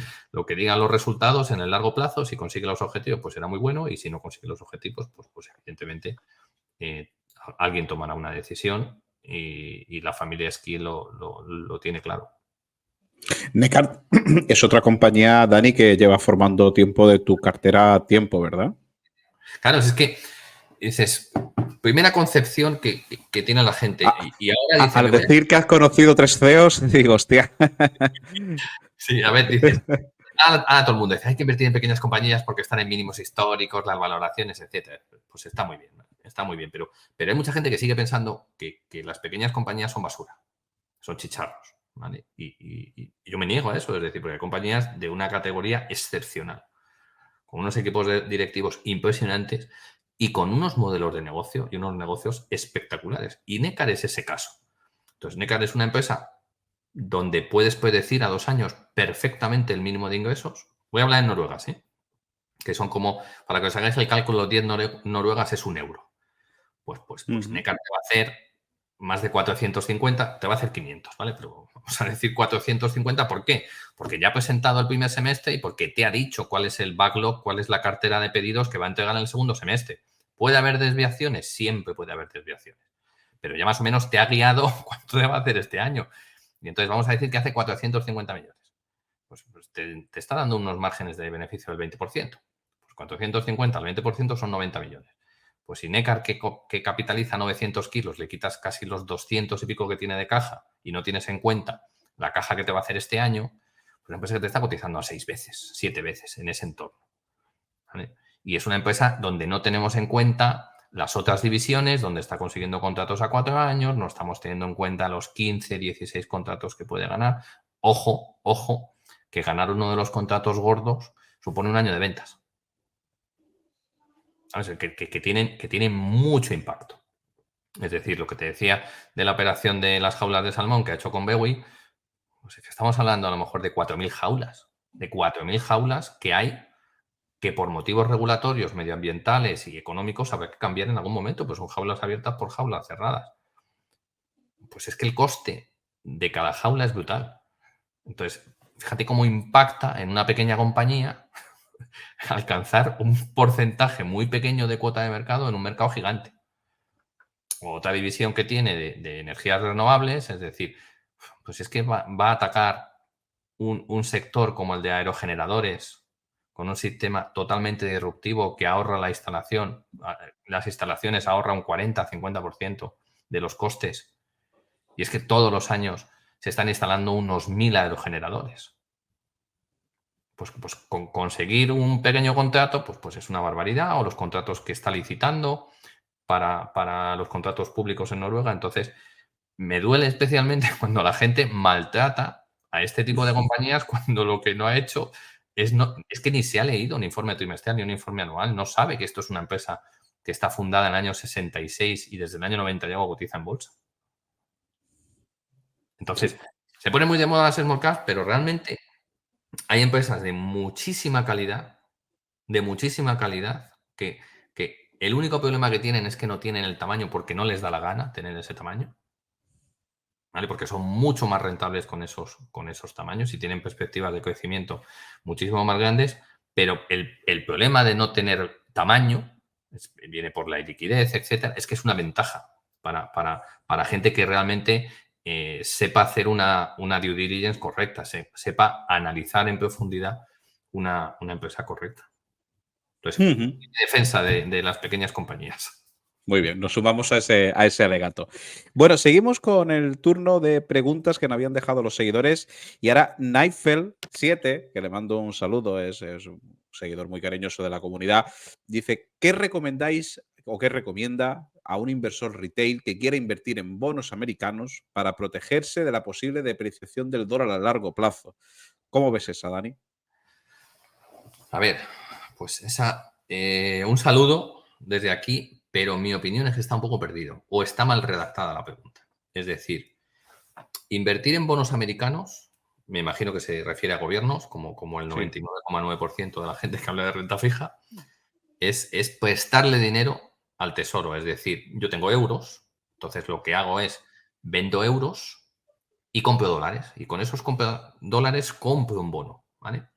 digan los resultados en el largo plazo. Si consigue los objetivos, pues será muy bueno, y si no consigue los objetivos, pues evidentemente alguien tomará una decisión, y la familia Esquí lo tiene claro. Neckar es otra compañía, Dani, que lleva formando tiempo de tu cartera a tiempo, ¿verdad? Claro, es que dices, primera concepción que tiene la gente, y ahora dice... Al decir que has conocido 3 CEOs, digo, hostia. Sí, a ver, dices, ahora todo el mundo dice, hay que invertir en pequeñas compañías porque están en mínimos históricos, las valoraciones, etcétera. Pues está muy bien, ¿no? Está muy bien, pero hay mucha gente que sigue pensando que las pequeñas compañías son basura, son chicharros, ¿vale? Y yo me niego a eso, es decir, porque hay compañías de una categoría excepcional, con unos equipos directivos impresionantes y con unos modelos de negocio y unos negocios espectaculares. Y Nekkar es ese caso. Entonces, Nekkar es una empresa donde puedes predecir a 2 años perfectamente el mínimo de ingresos. Voy a hablar en Noruega, ¿sí? Que son como, para que os hagáis el cálculo, 10 noruegas es 1 euro. Pues Nekkar te va a hacer más de 450, te va a hacer 500, ¿vale? Pero vamos a decir 450, ¿por qué? Porque ya ha presentado el primer semestre y porque te ha dicho cuál es el backlog, cuál es la cartera de pedidos que va a entregar en el segundo semestre. ¿Puede haber desviaciones? Siempre puede haber desviaciones. Pero ya más o menos te ha guiado cuánto te va a hacer este año. Y entonces vamos a decir que hace 450 millones. Pues te está dando unos márgenes de beneficio del 20%. Pues 450 al 20% son 90 millones. Pues si Nekkar, que capitaliza 900 kilos, le quitas casi los 200 y pico que tiene de caja y no tienes en cuenta la caja que te va a hacer este año, pues la empresa que te está cotizando a 6 veces, 7 veces en ese entorno, ¿vale? Y es una empresa donde no tenemos en cuenta las otras divisiones, donde está consiguiendo contratos a 4 años, no estamos teniendo en cuenta los 15, 16 contratos que puede ganar. Ojo, ojo, que ganar uno de los contratos gordos supone un año de ventas. ¿Sabes? Que tienen mucho impacto. Es decir, lo que te decía de la operación de las jaulas de salmón que ha hecho con Bewi, pues es que estamos hablando a lo mejor de 4.000 jaulas. De 4.000 jaulas que hay que por motivos regulatorios, medioambientales y económicos habrá que cambiar en algún momento, pues son jaulas abiertas por jaulas cerradas. Pues es que el coste de cada jaula es brutal. Entonces, fíjate cómo impacta en una pequeña compañía alcanzar un porcentaje muy pequeño de cuota de mercado en un mercado gigante. Otra división que tiene de energías renovables, es decir, pues es que va a atacar un sector como el de aerogeneradores, con un sistema totalmente disruptivo que ahorra la instalación. Las instalaciones ahorran un 40-50% de los costes. Y es que todos los años se están instalando unos 1.000 aerogeneradores. Pues con conseguir un pequeño contrato, pues es una barbaridad, o los contratos que está licitando para los contratos públicos en Noruega. Entonces, me duele especialmente cuando la gente maltrata a este tipo de compañías cuando lo que no ha hecho es que ni se ha leído un informe trimestral ni un informe anual, no sabe que esto es una empresa que está fundada en el año 66 y desde el año 90 ya cotiza en bolsa. Entonces, se pone muy de moda las small caps, pero realmente hay empresas de muchísima calidad, que el único problema que tienen es que no tienen el tamaño porque no les da la gana tener ese tamaño, ¿vale? Porque son mucho más rentables con esos tamaños y tienen perspectivas de crecimiento muchísimo más grandes, pero el problema de no tener tamaño viene por la liquidez, etcétera, es que es una ventaja para gente que realmente sepa hacer una due diligence correcta, sepa analizar en profundidad una empresa correcta. Entonces, defensa de las pequeñas compañías. Muy bien, nos sumamos a ese alegato. Bueno, seguimos con el turno de preguntas que nos habían dejado los seguidores. Y ahora Nightfell7, que le mando un saludo, es un seguidor muy cariñoso de la comunidad, dice, ¿qué recomendáis o qué recomienda a un inversor retail que quiera invertir en bonos americanos para protegerse de la posible depreciación del dólar a largo plazo? ¿Cómo ves esa, Dani? A ver, pues un saludo desde aquí, pero mi opinión es que está un poco perdido o está mal redactada la pregunta. Es decir, invertir en bonos americanos, me imagino que se refiere a gobiernos, como el Sí. 99,9% de la gente que habla de renta fija, es prestarle dinero al tesoro. Es decir, yo tengo euros, entonces lo que hago es vendo euros y compro dólares. Y con esos dólares compro un bono, ¿vale?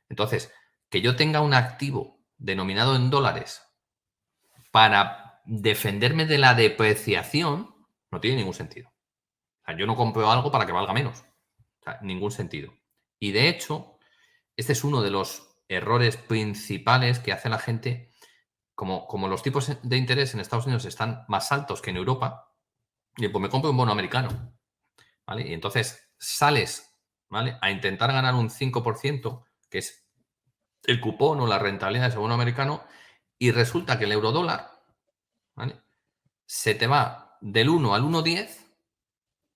Entonces, que yo tenga un activo denominado en dólares para defenderme de la depreciación no tiene ningún sentido. O sea, yo no compro algo para que valga menos. O sea, ningún sentido. Y de hecho, este es uno de los errores principales que hace la gente. Como los tipos de interés en Estados Unidos están más altos que en Europa, y pues me compro un bono americano, ¿vale? Y entonces sales, ¿vale?, a intentar ganar un 5%, que es el cupón o la rentabilidad de ese bono americano, y resulta que el eurodólar, ¿vale?, se te va del 1 al 1,10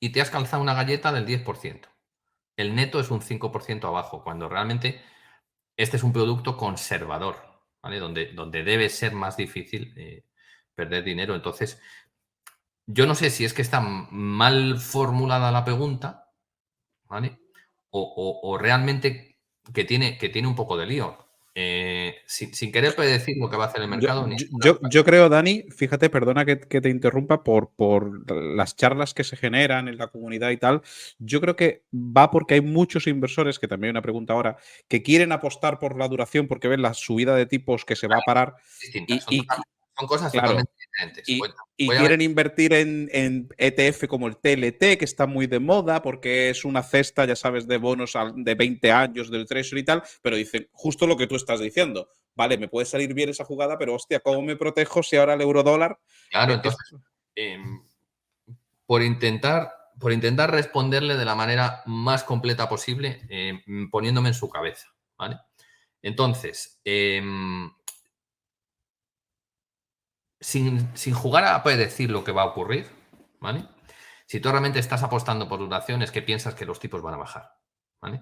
y te has calzado una galleta del 10%. El neto es un 5% abajo, cuando realmente este es un producto conservador, ¿vale?, donde debe ser más difícil perder dinero. Entonces, yo no sé si es que está mal formulada la pregunta, ¿vale? O realmente que tiene un poco de lío. Sin querer predecir lo que va a hacer el Yo, mercado, ni yo, ninguna yo- cosa. yo creo, Dani, fíjate, perdona que te interrumpa por las charlas que se generan en la comunidad y tal. Yo creo que va porque hay muchos inversores, que también hay una pregunta ahora, que quieren apostar por la duración porque ven la subida de tipos que se va a parar Distintas, y, son, y- son cosas claro, totalmente diferentes. y, Cuenta. y Voy a ver. quieren invertir en ETF como el TLT, que está muy de moda porque es una cesta, ya sabes, de bonos de 20 años del Treasury y tal, pero dicen justo lo que tú estás diciendo. Vale, me puede salir bien esa jugada, pero hostia, ¿cómo me protejo si ahora el eurodólar Claro, es... entonces, em, por intentar responderle de la manera más completa posible, poniéndome en su cabeza, ¿vale? Entonces, sin jugar a predecir lo que va a ocurrir, ¿vale? Si tú realmente estás apostando por duración, es que piensas que los tipos van a bajar, ¿vale?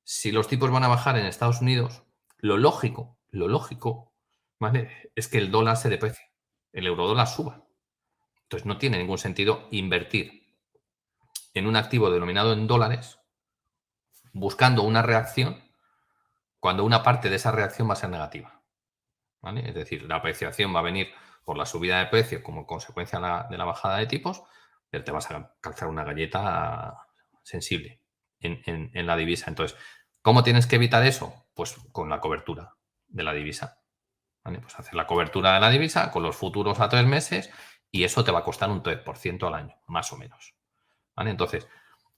Si los tipos van a bajar en Estados Unidos, lo lógico, ¿vale?, es que el dólar se deprecie, el eurodólar suba. Entonces no tiene ningún sentido invertir en un activo denominado en dólares buscando una reacción cuando una parte de esa reacción va a ser negativa, ¿vale? Es decir, la apreciación va a venir por la subida de precios como consecuencia de la bajada de tipos, pero te vas a calzar una galleta sensible en la divisa. Entonces, ¿cómo tienes que evitar eso? Pues con la cobertura de la divisa, ¿vale? Pues hacer la cobertura de la divisa con los futuros a 3 meses y eso te va a costar un 3% al año, más o menos, ¿vale? Entonces,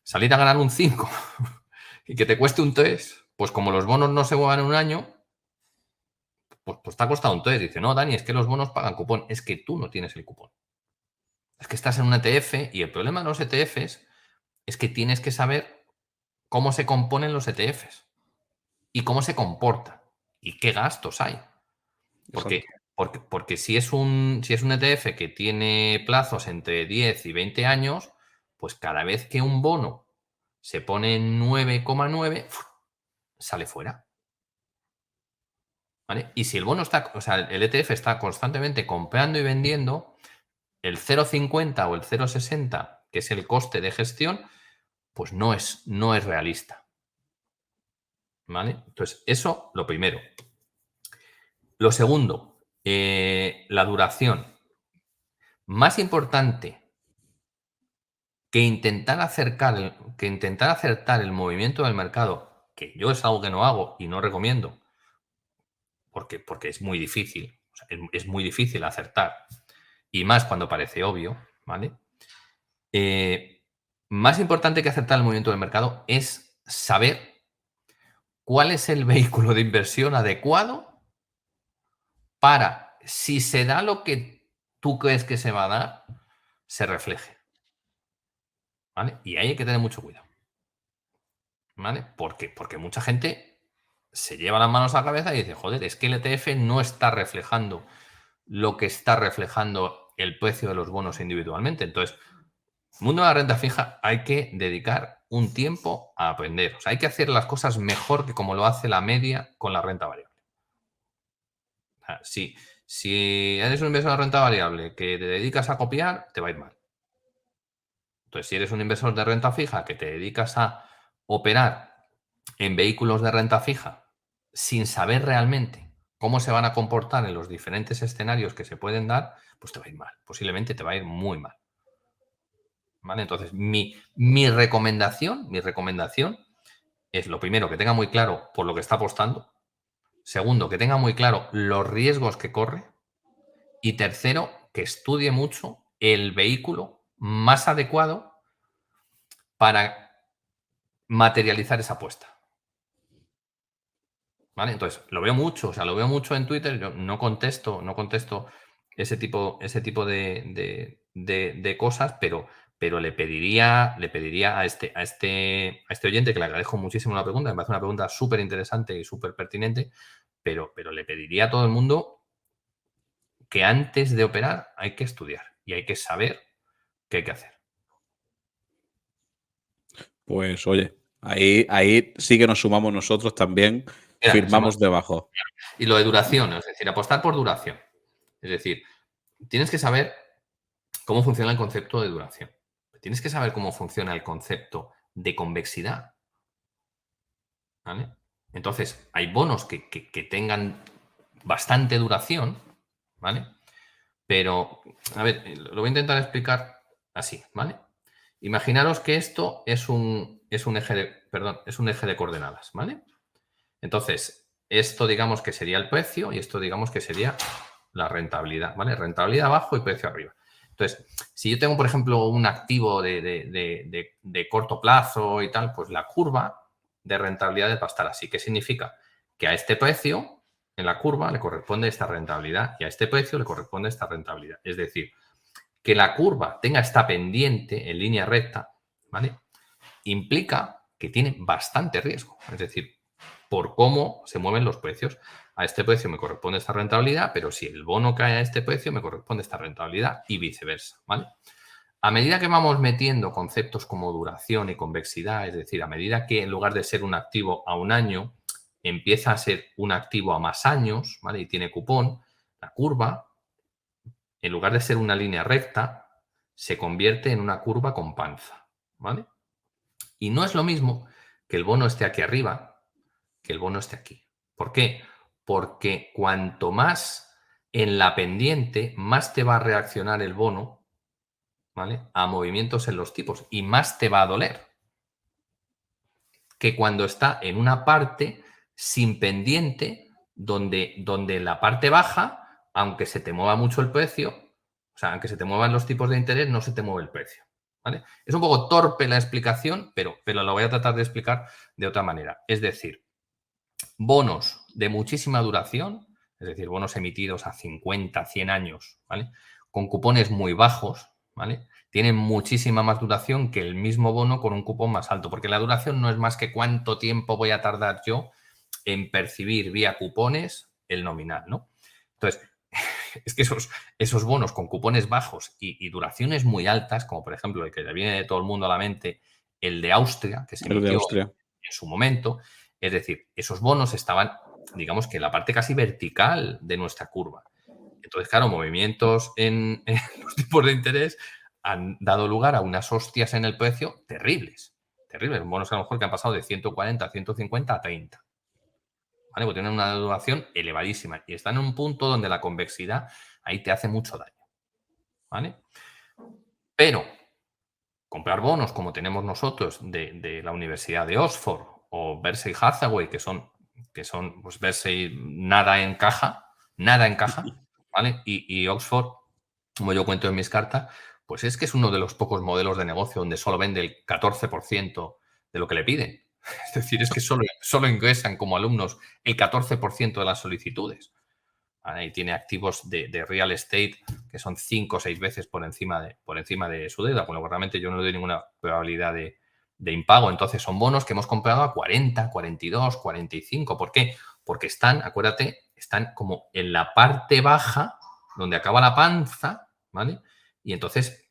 salir a ganar un 5 y que te cueste un 3, pues como los bonos no se muevan en un año, pues te ha costado un 3. Dice, no, Dani, es que los bonos pagan cupón. Es que tú no tienes el cupón. Es que estás en un ETF y el problema de los ETFs es que tienes que saber cómo se componen los ETFs y cómo se comportan y qué gastos hay. Porque, Exacto. porque si es un ETF que tiene plazos entre 10 y 20 años, pues cada vez que un bono se pone en 9,9, sale fuera, ¿vale? Y si el bono está, o sea, el ETF está constantemente comprando y vendiendo, el 0,50 o el 0,60, que es el coste de gestión, pues no es realista, ¿vale? Entonces, eso lo primero. Lo segundo, la duración. Más importante que intentar acertar el movimiento del mercado, que yo es algo que no hago y no recomiendo, porque es muy difícil, o sea, es muy difícil acertar, y más cuando parece obvio, ¿vale? Más importante que acertar el movimiento del mercado es saber cuál es el vehículo de inversión adecuado para, si se da lo que tú crees que se va a dar, se refleje, ¿vale? Y ahí hay que tener mucho cuidado, ¿vale? Porque mucha gente se lleva las manos a la cabeza y dice, joder, es que el ETF no está reflejando lo que está reflejando el precio de los bonos individualmente. Entonces, mundo de la renta fija hay que dedicar un tiempo a aprender. O sea, hay que hacer las cosas mejor que como lo hace la media con la renta variable. O sea, si eres un inversor de renta variable que te dedicas a copiar, te va a ir mal. Entonces, si eres un inversor de renta fija que te dedicas a operar en vehículos de renta fija sin saber realmente cómo se van a comportar en los diferentes escenarios que se pueden dar, pues te va a ir mal. Posiblemente te va a ir muy mal. ¿Vale? Entonces, mi recomendación es lo primero, que tenga muy claro por lo que está apostando. Segundo, que tenga muy claro los riesgos que corre. Y tercero, que estudie mucho el vehículo más adecuado para materializar esa apuesta. ¿Vale? Entonces, lo veo mucho, o sea, lo veo mucho en Twitter. Yo no contesto ese tipo de cosas, pero le pediría a este oyente, que le agradezco muchísimo la pregunta, me parece una pregunta súper interesante y súper pertinente, pero le pediría a todo el mundo que antes de operar hay que estudiar y hay que saber qué hay que hacer. Pues oye, ahí sí que nos sumamos nosotros también, Mira, firmamos debajo. y lo de duración, es decir, apostar por duración. Es decir, tienes que saber cómo funciona el concepto de duración. Tienes que saber cómo funciona el concepto de convexidad. ¿Vale? Entonces, hay bonos que tengan bastante duración, ¿vale? Pero, a ver, lo voy a intentar explicar así, ¿vale? Imaginaros que esto es un eje de coordenadas, ¿vale? Entonces, esto digamos que sería el precio y esto digamos que sería la rentabilidad, ¿vale? Rentabilidad abajo y precio arriba. Entonces, si yo tengo, por ejemplo, un activo de corto plazo y tal, pues la curva de rentabilidad va a estar así. ¿Qué significa? Que a este precio, en la curva, le corresponde esta rentabilidad y a este precio le corresponde esta rentabilidad. Es decir, que la curva tenga esta pendiente en línea recta, ¿vale? Implica que tiene bastante riesgo. Es decir, por cómo se mueven los precios. A este precio me corresponde esta rentabilidad, pero si el bono cae a este precio, me corresponde esta rentabilidad y viceversa, ¿vale? A medida que vamos metiendo conceptos como duración y convexidad, es decir, a medida que en lugar de ser un activo a un año, empieza a ser un activo a más años, ¿vale? Y tiene cupón, la curva, en lugar de ser una línea recta, se convierte en una curva con panza, ¿vale? Y no es lo mismo que el bono esté aquí arriba que el bono esté aquí. ¿Por qué? Porque cuanto más en la pendiente, más te va a reaccionar el bono, ¿vale? A movimientos en los tipos y más te va a doler que cuando está en una parte sin pendiente, donde la parte baja, aunque se te mueva mucho el precio, o sea, aunque se te muevan los tipos de interés, no se te mueve el precio. ¿Vale? Es un poco torpe la explicación, pero lo voy a tratar de explicar de otra manera. Es decir, bonos de muchísima duración, es decir, bonos emitidos a 50, 100 años, ¿vale? Con cupones muy bajos, ¿vale? Tienen muchísima más duración que el mismo bono con un cupón más alto, porque la duración no es más que cuánto tiempo voy a tardar yo en percibir vía cupones el nominal, ¿no? Entonces, es que esos bonos con cupones bajos y duraciones muy altas, como por ejemplo el que le viene de todo el mundo a la mente, el de Austria, que se El de emitió Austria. en su momento, es decir, esos bonos estaban, digamos que en la parte casi vertical de nuestra curva. Entonces, claro, movimientos en los tipos de interés han dado lugar a unas hostias en el precio terribles. Terribles. Bonos a lo mejor que han pasado de 140, 150 a 30. ¿Vale? Porque tienen una duración elevadísima y están en un punto donde la convexidad ahí te hace mucho daño. ¿Vale? Pero comprar bonos como tenemos nosotros de la Universidad de Oxford o Berkshire Hathaway, que son pues Berkshire nada encaja, ¿vale? Y Oxford, como yo cuento en mis cartas, pues es que es uno de los pocos modelos de negocio donde solo vende el 14% de lo que le piden. Es decir, es que solo ingresan como alumnos el 14% de las solicitudes. ¿Vale? Y tiene activos de real estate que son 5 o 6 veces por encima de su deuda, con lo que realmente yo no le doy ninguna probabilidad de impago. Entonces, son bonos que hemos comprado a 40, 42, 45. ¿Por qué? Porque acuérdate, están como en la parte baja, donde acaba la panza, ¿vale? Y entonces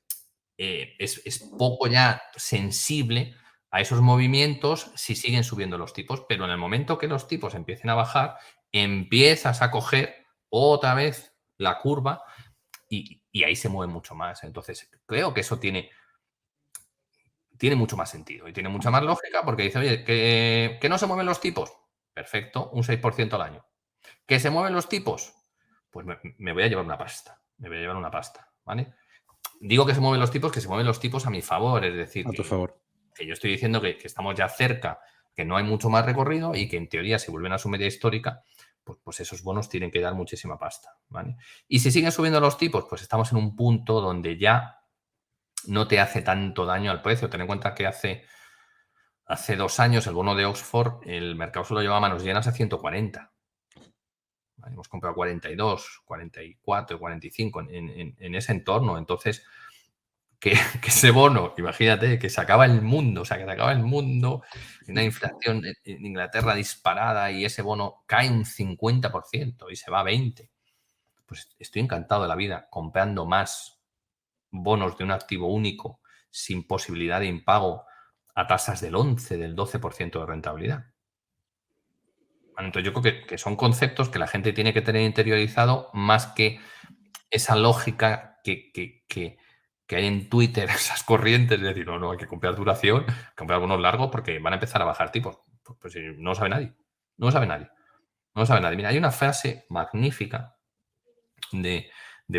es poco ya sensible a esos movimientos si siguen subiendo los tipos, pero en el momento que los tipos empiecen a bajar, empiezas a coger otra vez la curva y ahí se mueve mucho más. Entonces, creo que eso tiene mucho más sentido y tiene mucha más lógica porque dice, oye, que no se mueven los tipos. Perfecto, un 6% al año. ¿Que se mueven los tipos? Pues me voy a llevar una pasta. Me voy a llevar una pasta, ¿vale? Digo que se mueven los tipos, que se mueven los tipos a mi favor. Es decir, A tu favor. que yo estoy diciendo que estamos ya cerca, que no hay mucho más recorrido y que en teoría si vuelven a su media histórica, pues esos bonos tienen que dar muchísima pasta, ¿vale? Y si siguen subiendo los tipos, pues estamos en un punto donde ya no te hace tanto daño al precio. Ten en cuenta que hace 2 años el bono de Oxford, el mercado se lo llevaba a manos llenas a 140. ¿Vale? Hemos comprado 42, 44, 45 en ese entorno. Entonces, que ese bono, imagínate, que se acaba el mundo, o sea, que se acaba el mundo, una inflación en Inglaterra disparada y ese bono cae un 50% y se va a 20%. Pues estoy encantado de la vida comprando más bonos de un activo único sin posibilidad de impago a tasas del 11, del 12% de rentabilidad. Bueno, entonces yo creo que son conceptos que la gente tiene que tener interiorizado más que esa lógica que hay en Twitter, esas corrientes de decir, no, no, hay que comprar duración, comprar bonos largos porque van a empezar a bajar tipos. Pues si no lo sabe nadie. No lo sabe nadie. No lo sabe nadie. Mira, hay una frase magnífica de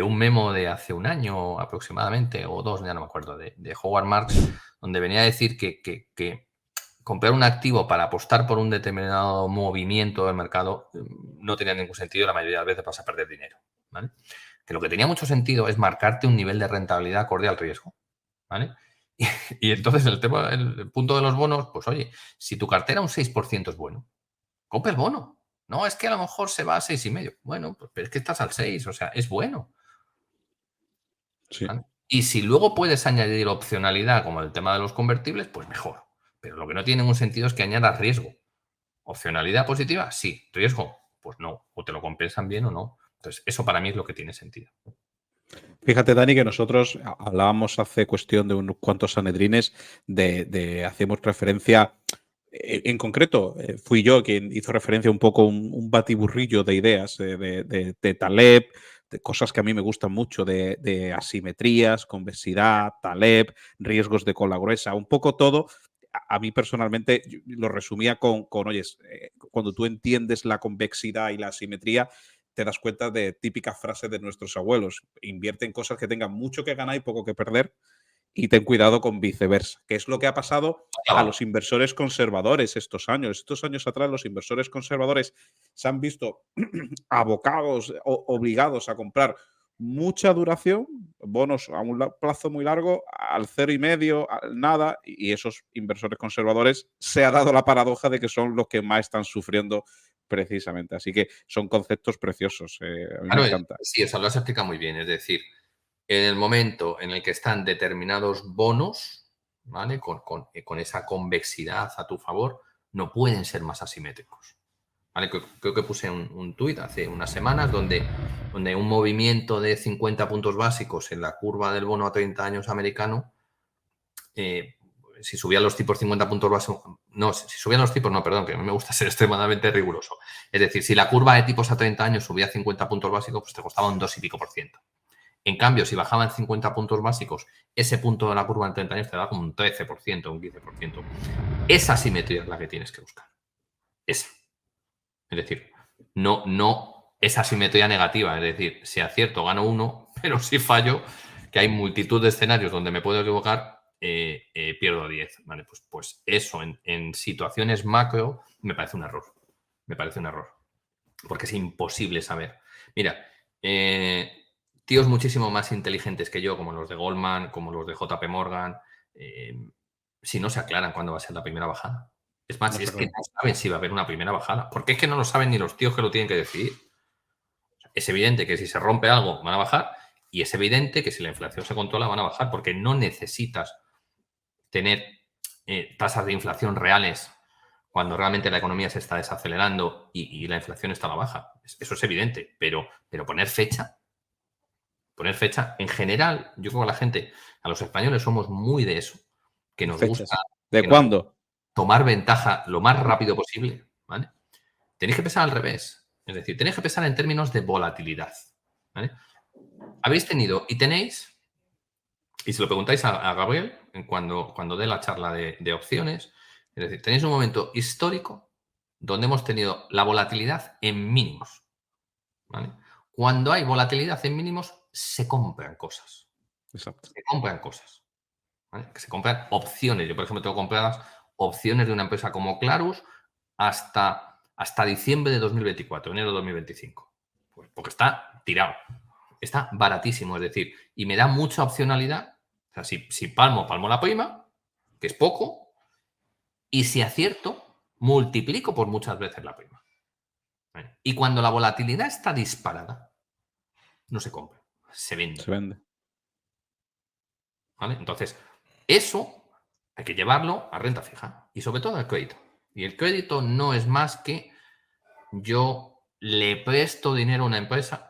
un memo de hace un año aproximadamente, o dos, ya no me acuerdo, de Howard Marks, donde venía a decir que comprar un activo para apostar por un determinado movimiento del mercado no tenía ningún sentido y la mayoría de las veces vas a perder dinero, ¿vale? Que lo que tenía mucho sentido es marcarte un nivel de rentabilidad acorde al riesgo, ¿vale? Y entonces el punto de los bonos, pues oye, si tu cartera un 6% es bueno, compra el bono. No, es que a lo mejor se va a 6,5. Bueno, pues pero es que estás al 6, o sea, es bueno. Sí. ¿Vale? Y si luego puedes añadir opcionalidad, como el tema de los convertibles, pues mejor. Pero lo que no tiene ningún sentido es que añadas riesgo. ¿Opcionalidad positiva? Sí. ¿Riesgo? Pues no. O te lo compensan bien o no. Entonces, eso para mí es lo que tiene sentido. Fíjate, Dani, que nosotros hablábamos hace cuestión de unos cuantos sanedrines hacíamos referencia, en concreto, fui yo quien hizo referencia un poco a un batiburrillo de ideas de Taleb, de cosas que a mí me gustan mucho, de asimetrías, convexidad, Taleb, riesgos de cola gruesa, un poco todo. A mí personalmente lo resumía con oyes, cuando tú entiendes la convexidad y la asimetría, te das cuenta de típicas frases de nuestros abuelos. Invierte en cosas que tengan mucho que ganar y poco que perder y ten cuidado con viceversa, que es lo que ha pasado a Claro. los inversores conservadores estos años. Estos años atrás los inversores conservadores se han visto abocados o obligados a comprar mucha duración, bonos a un plazo muy largo, al 0,5, al nada, y esos inversores conservadores se ha dado la paradoja de que son los que más están sufriendo precisamente. Así que son conceptos preciosos. A mí me Claro, encanta. sí, o sea, lo has explicado muy bien. Es decir, en el momento en el que están determinados bonos, ¿vale? Con esa convexidad a tu favor, no pueden ser más asimétricos. ¿Vale? Creo que puse un tuit hace unas semanas donde un movimiento de 50 puntos básicos en la curva del bono a 30 años americano, si subían los tipos 50 puntos básicos, no, si subían los tipos, no, perdón, que a mí me gusta ser extremadamente riguroso. Es decir, si la curva de tipos a 30 años subía 50 puntos básicos, pues te costaba un 2 y pico por ciento. En cambio, si bajaban 50 puntos básicos, ese punto de la curva en 30 años te da como un 13%, un 15%. Esa simetría es la que tienes que buscar. Esa. Es decir, no esa simetría negativa. Es decir, si acierto gano 1, pero si fallo, que hay multitud de escenarios donde me puedo equivocar, pierdo 10. ¿Vale? Pues eso en situaciones macro me parece un error. Me parece un error. Porque es imposible saber. Mira, tíos muchísimo más inteligentes que yo, como los de Goldman, como los de JP Morgan, si no se aclaran cuándo va a ser la primera bajada. Es más, No sé, es que claro. no saben si va a haber una primera bajada. Porque es que no lo saben ni los tíos que lo tienen que decidir. Es evidente que si se rompe algo van a bajar y es evidente que si la inflación se controla van a bajar porque no necesitas tener tasas de inflación reales cuando realmente la economía se está desacelerando y la inflación está a la baja. Eso es evidente, pero poner fecha, en general, yo creo que la gente, a los españoles somos muy de eso, que nos gusta Fechas. ¿De que nos cuándo? tomar ventaja lo más rápido posible, ¿vale? Tenéis que pensar al revés. Es decir, tenéis que pensar en términos de volatilidad, ¿vale? Habéis tenido y tenéis, y si lo preguntáis a Gabriel cuando dé la charla de opciones, es decir, tenéis un momento histórico donde hemos tenido la volatilidad en mínimos, ¿vale? Cuando hay volatilidad en mínimos, se compran cosas. Exacto. Se compran cosas, ¿vale? Que se compran opciones. Yo, por ejemplo, tengo compradas opciones de una empresa como Clarus hasta diciembre de 2024, enero de 2025. Pues porque está tirado. Está baratísimo, es decir, y me da mucha opcionalidad. O sea, si palmo la prima, que es poco, y si acierto, multiplico por muchas veces la prima. ¿Vale? Y cuando la volatilidad está disparada, no se compra, se vende. Se vende. ¿Vale? Entonces, eso hay que llevarlo a renta fija y sobre todo al crédito. Y el crédito no es más que yo le presto dinero a una empresa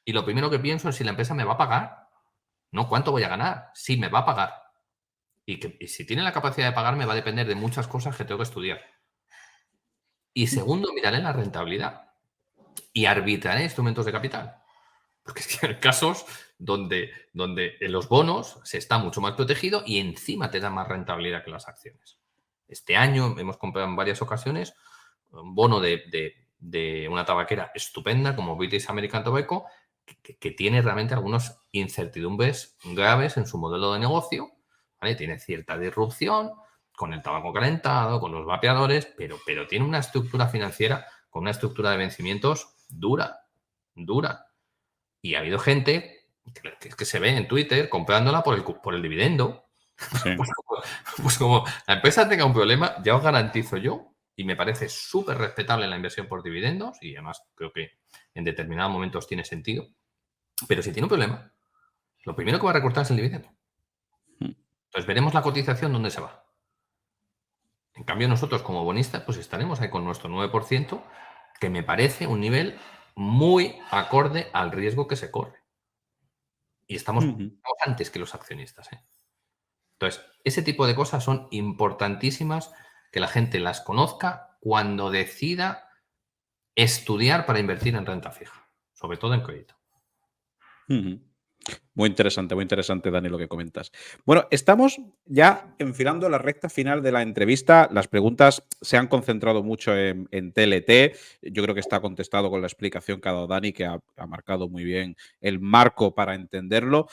y lo primero que pienso es si la empresa me va a pagar, no cuánto voy a ganar, si me va a pagar. Y si tiene la capacidad de pagarme va a depender de muchas cosas que tengo que estudiar. Y segundo, miraré la rentabilidad y arbitraré instrumentos de capital. Porque es que hay casos donde en los bonos se está mucho más protegido y encima te da más rentabilidad que las acciones. Este año hemos comprado en varias ocasiones un bono de una tabaquera estupenda como British American Tobacco que tiene realmente algunas incertidumbres graves en su modelo de negocio, ¿vale? Tiene cierta disrupción con el tabaco calentado, con los vapeadores, pero tiene una estructura financiera con una estructura de vencimientos dura. Y ha habido gente que se ve en Twitter comprándola por el dividendo. Sí. Pues como la empresa tenga un problema, ya os garantizo yo, y me parece súper respetable la inversión por dividendos, y además creo que en determinados momentos tiene sentido, pero si tiene un problema, lo primero que va a recortar es el dividendo. Entonces veremos la cotización dónde se va. En cambio, nosotros como bonistas, pues estaremos ahí con nuestro 9%, que me parece un nivel muy acorde al riesgo que se corre. Y estamos antes que los accionistas, ¿eh? Entonces, ese tipo de cosas son importantísimas que la gente las conozca cuando decida estudiar para invertir en renta fija, sobre todo en crédito. Muy interesante, Dani, lo que comentas. Bueno, estamos ya enfilando la recta final de la entrevista. Las preguntas se han concentrado mucho en TLT. Yo creo que está contestado con la explicación que ha dado Dani, que ha marcado muy bien el marco para entenderlo.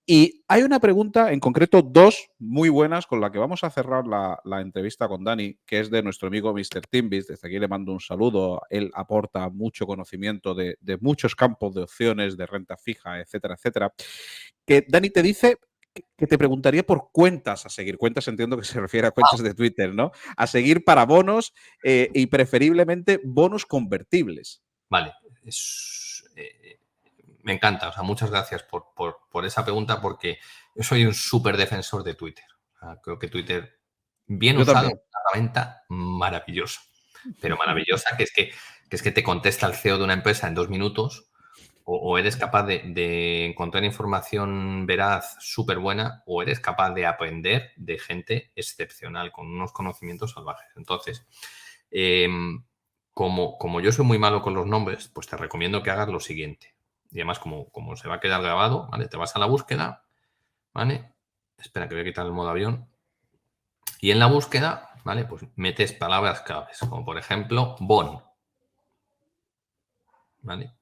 Y hay una pregunta, en concreto dos muy buenas, con la que vamos a cerrar la entrevista con Dani, que es de nuestro amigo Mr. Timbis. Desde aquí le mando un saludo. Él aporta mucho conocimiento de muchos campos de opciones, de renta fija, etcétera, etcétera. Que Dani te dice que te preguntaría por cuentas a seguir. Cuentas entiendo que se refiere a cuentas de Twitter, ¿no? A seguir para bonos y preferiblemente bonos convertibles. Vale. Me encanta. O sea, muchas gracias por esa pregunta porque yo soy un súper defensor de Twitter. O sea, creo que Twitter, bien Yo usado, es también. una herramienta maravillosa. Pero maravillosa, que es que te contesta el CEO de una empresa en 2 minutos o eres capaz de encontrar información veraz súper buena o eres capaz de aprender de gente excepcional con unos conocimientos salvajes. Entonces, como yo soy muy malo con los nombres, pues te recomiendo que hagas lo siguiente. Y además, como se va a quedar grabado, ¿vale? Te vas a la búsqueda, ¿vale? Espera que voy a quitar el modo avión. Y en la búsqueda, ¿vale? Pues metes palabras claves, como por ejemplo, bon. ¿Vale?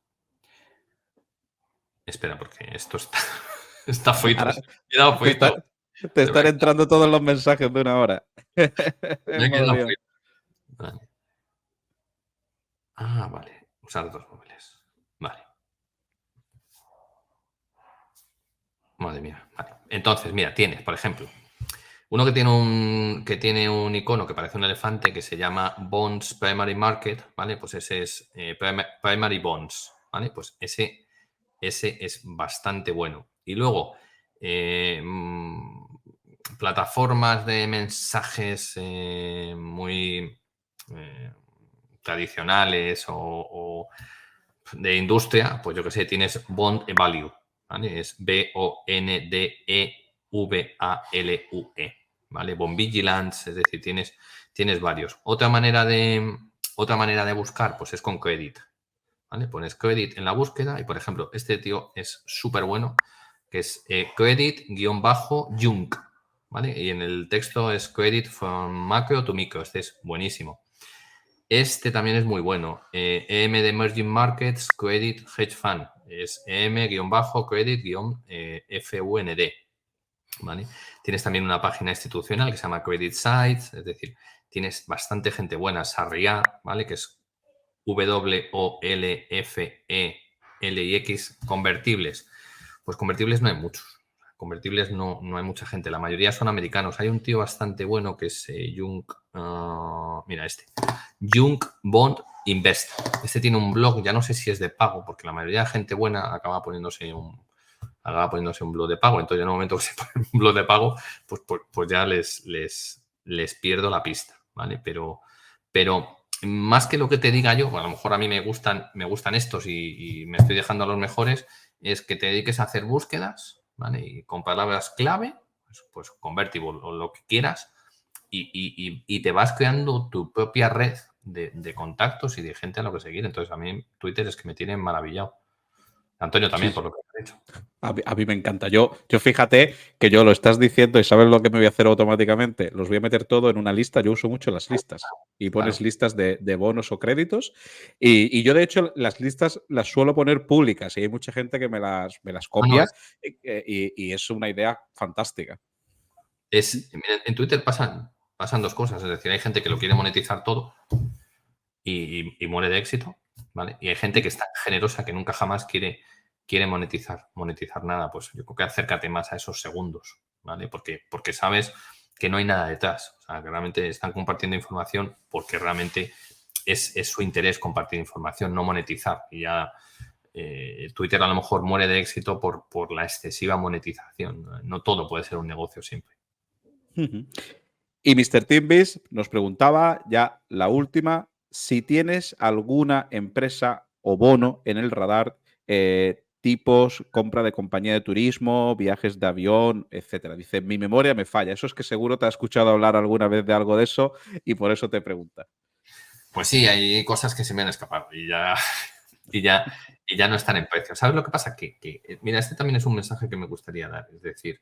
Espera, porque esto está frito. Ahora Me he quedado frito. te están entrando todos los mensajes de una hora. Me he quedado frito. Vale. Ah, vale. Usar 2 móviles. Vale. Madre mía. Vale. Entonces, mira, tienes, por ejemplo, uno que tiene un icono que parece un elefante que se llama Bonds Primary Market, ¿vale? Pues ese es Primary Bonds, ¿vale? Pues ese es bastante bueno. Y luego, plataformas de mensajes muy tradicionales o de industria, pues yo que sé, tienes Bond Value, ¿vale? Es BONDEVALUE, ¿vale? Bond Vigilance, es decir, tienes varios. Otra manera de buscar, pues es con Credit, ¿vale? Pones Credit en la búsqueda y, por ejemplo, este tío es súper bueno, que es Credit-Junk, ¿vale? Y en el texto es Credit from macro to micro. Este es buenísimo. Este también es muy bueno. EM de Emerging Markets Credit Hedge Fund. Es EM-Credit-FUND. ¿Vale? Tienes también una página institucional que se llama Credit Sites, es decir, tienes bastante gente buena. Sarria, ¿vale? Que es WOLFELIX, convertibles. Pues convertibles no hay muchos. Convertibles no hay mucha gente. La mayoría son americanos. Hay un tío bastante bueno que es mira este. Junk Bond Invest. Este tiene un blog, ya no sé si es de pago, porque la mayoría de gente buena acaba poniéndose un blog de pago. Entonces, en el momento que se pone un blog de pago, pues ya les pierdo la pista, ¿vale? Pero más que lo que te diga yo, a lo mejor a mí me gustan estos y me estoy dejando a los mejores, es que te dediques a hacer búsquedas, ¿vale? Y con palabras clave, pues Convertible o lo que quieras, y te vas creando tu propia red de contactos y de gente a lo que seguir. Entonces, a mí Twitter es que me tiene maravillado. Antonio también, Sí, por lo que has dicho. a mí me encanta. Yo fíjate que yo lo estás diciendo y sabes lo que me voy a hacer automáticamente. Los voy a meter todo en una lista. Yo uso mucho las listas y pones Claro. listas de bonos o créditos. Y yo, de hecho, las listas las suelo poner públicas y hay mucha gente que me las No, no, copia y es una idea fantástica. mira, en Twitter pasan dos cosas. Es decir, hay gente que lo quiere monetizar todo y muere de éxito, ¿vale? Y hay gente que es tan generosa que nunca jamás quiere monetizar nada. Pues yo creo que acércate más a esos segundos, ¿vale? Porque sabes que no hay nada detrás. O sea, que realmente están compartiendo información porque realmente es su interés compartir información, no monetizar. Y ya Twitter a lo mejor muere de éxito por la excesiva monetización. No todo puede ser un negocio siempre. Ujú. Y Mr. Timbis nos preguntaba ya la última, si tienes alguna empresa o bono en el radar, tipos compra de compañía de turismo, viajes de avión, etcétera. Dice, mi memoria me falla. Eso es que seguro te has escuchado hablar alguna vez de algo de eso y por eso te pregunta. Pues sí, hay cosas que se me han escapado y ya, y ya no están en precio. ¿Sabes lo que pasa? Mira, este también es un mensaje que me gustaría dar. Es decir,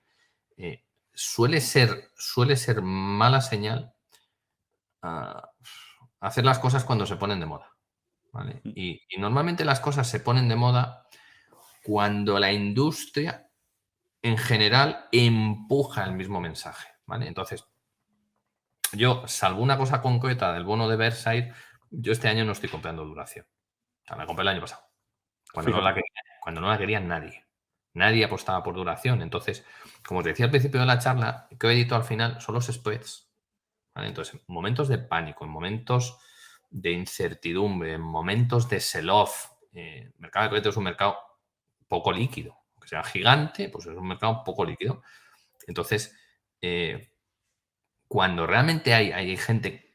eh, suele ser mala señal ah, hacer las cosas cuando se ponen de moda, ¿vale? Y normalmente las cosas se ponen de moda cuando la industria en general empuja el mismo mensaje, ¿vale? Entonces, yo, salvo una cosa concreta del bono de Versailles, yo este año no estoy comprando duración. O sea, la compré el año pasado, Fíjate. cuando no la quería nadie. Nadie apostaba por duración. Entonces, como os decía al principio de la charla, que he editado al final son los spreads, ¿vale? Entonces, en momentos de pánico, en momentos de incertidumbre, en momentos de sell-off, el mercado de crédito es un mercado poco líquido. Aunque sea gigante, pues es un mercado poco líquido. Entonces, cuando realmente hay gente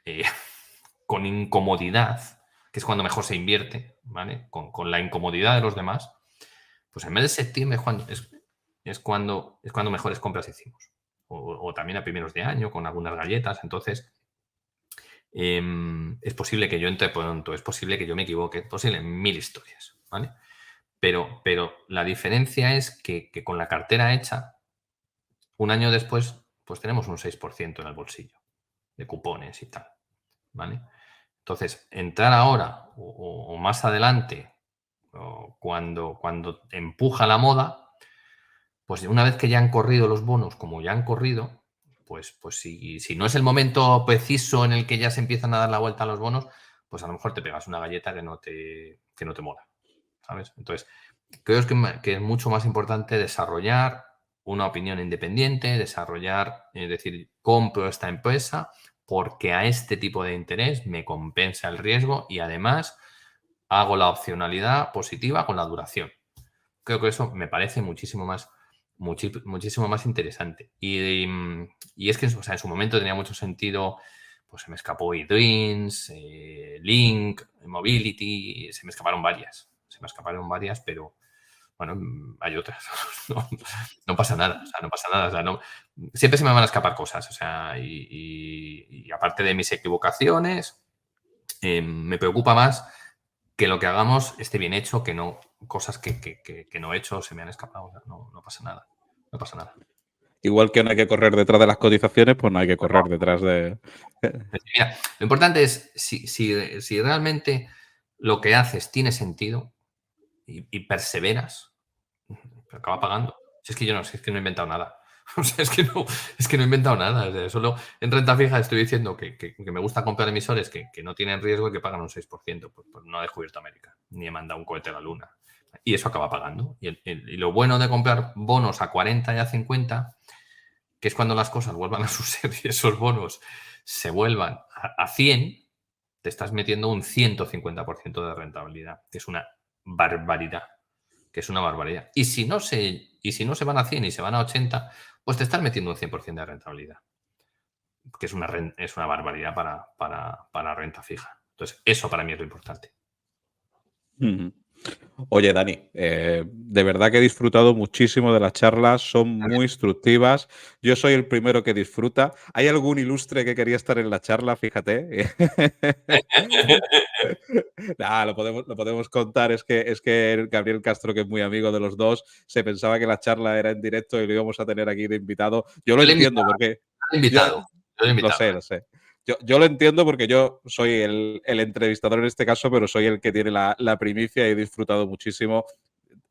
con incomodidad, que es cuando mejor se invierte, ¿vale? Con la incomodidad de los demás, pues en mes de septiembre es cuando mejores compras hicimos. O también a primeros de año, con algunas galletas. Entonces, es posible que yo entre pronto, es posible que yo me equivoque, es posible mil historias, ¿vale? Pero la diferencia es que con la cartera hecha, un año después, pues tenemos un 6% en el bolsillo de cupones y tal, ¿vale? Entonces, entrar ahora o más adelante, o cuando empuja la moda, pues una vez que ya han corrido los bonos, como ya han corrido, pues si no es el momento preciso en el que ya se empiezan a dar la vuelta a los bonos, pues a lo mejor te pegas una galleta que no te mola, ¿sabes? Entonces, creo que es mucho más importante desarrollar una opinión independiente, es decir, compro esta empresa porque a este tipo de interés me compensa el riesgo y además hago la opcionalidad positiva con la duración. Creo que eso me parece muchísimo más interesante. Y es que, o sea, en su momento tenía mucho sentido, pues se me escapó eDreams, Link, Mobility, se me escaparon varias, pero Bueno, hay otras. No, no pasa nada, o sea, no pasa nada. O sea, no, siempre se me van a escapar cosas, o sea, y aparte de mis equivocaciones, me preocupa más que lo que hagamos esté bien hecho, que no cosas que no he hecho se me han escapado. O sea, no, no pasa nada, no pasa nada. Igual que no hay que correr detrás de las cotizaciones, pues no hay que correr detrás de... Mira, lo importante es si realmente lo que haces tiene sentido y perseveras, acaba pagando. Si es que yo no, si es que no he inventado nada. O sea, es que no he inventado nada. O sea, solo en renta fija estoy diciendo que me gusta comprar emisores que no tienen riesgo y que pagan un 6%. Pues no he descubierto América, ni he mandado un cohete a la luna. Y eso acaba pagando. Y lo bueno de comprar bonos a 40 y a 50, que es cuando las cosas vuelvan a su ser y esos bonos se vuelvan a 100, te estás metiendo un 150% de rentabilidad, que es una barbaridad. Que es una barbaridad. Y si no se van a 100 y se van a 80, pues te estás metiendo un 100% de rentabilidad, que es una barbaridad para renta fija. Entonces, eso para mí es lo importante. Ujú. Oye, Dani, de verdad que he disfrutado muchísimo de las charlas, son muy instructivas. Yo soy el primero que disfruta. ¿Hay algún ilustre que quería estar en la charla? Fíjate. Nah, lo podemos contar. Es que el Gabriel Castro, que es muy amigo de los dos, se pensaba que la charla era en directo y lo íbamos a tener aquí de invitado. Yo lo Yo le he entiendo invitado, porque yo le he yo, invitado, yo le he lo invitado. sé, lo sé. Yo lo entiendo porque yo soy el entrevistador en este caso, pero soy el que tiene la primicia y he disfrutado muchísimo.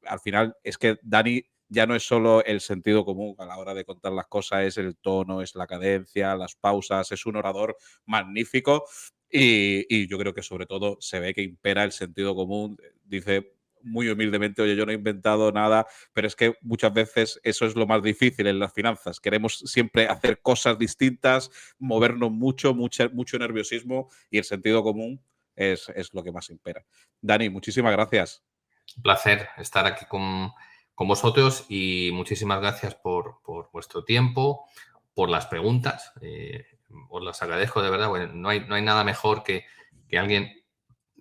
Al final es que Dani ya no es solo el sentido común a la hora de contar las cosas, es el tono, es la cadencia, las pausas, es un orador magnífico y yo creo que sobre todo se ve que impera el sentido común. Dice muy humildemente, oye, yo no he inventado nada, pero es que muchas veces eso es lo más difícil en las finanzas. Queremos siempre hacer cosas distintas, movernos mucho nerviosismo y el sentido común es lo que más impera. Dani, muchísimas gracias. Un placer estar aquí con vosotros y muchísimas gracias por vuestro tiempo, por las preguntas. Os las agradezco de verdad. Bueno, no hay nada mejor que alguien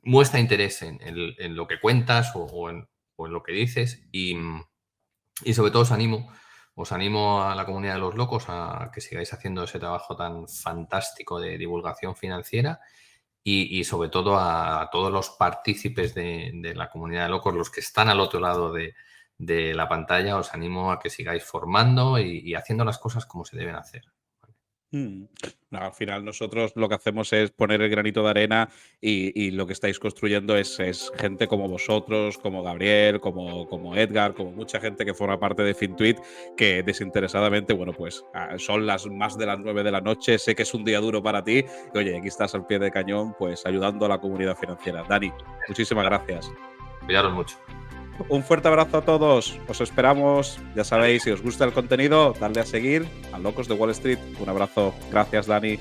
muestra interés en lo que cuentas o en lo que dices y sobre todo os animo a la comunidad de los locos a que sigáis haciendo ese trabajo tan fantástico de divulgación financiera y sobre todo a todos los partícipes de la comunidad de locos, los que están al otro lado de la pantalla, os animo a que sigáis formando y haciendo las cosas como se deben hacer. Mm. No, al final nosotros lo que hacemos es poner el granito de arena y lo que estáis construyendo es gente como vosotros, como Gabriel, como Edgar, como mucha gente que forma parte de FinTweet, que desinteresadamente, bueno, pues son más de las 9 de la noche, sé que es un día duro para ti, y oye, aquí estás al pie de cañón, pues ayudando a la comunidad financiera. Dani, muchísimas gracias. Cuidaros mucho. Un fuerte abrazo a todos. Os esperamos. Ya sabéis, si os gusta el contenido, darle a seguir a Locos de Wall Street. Un abrazo. Gracias, Dani.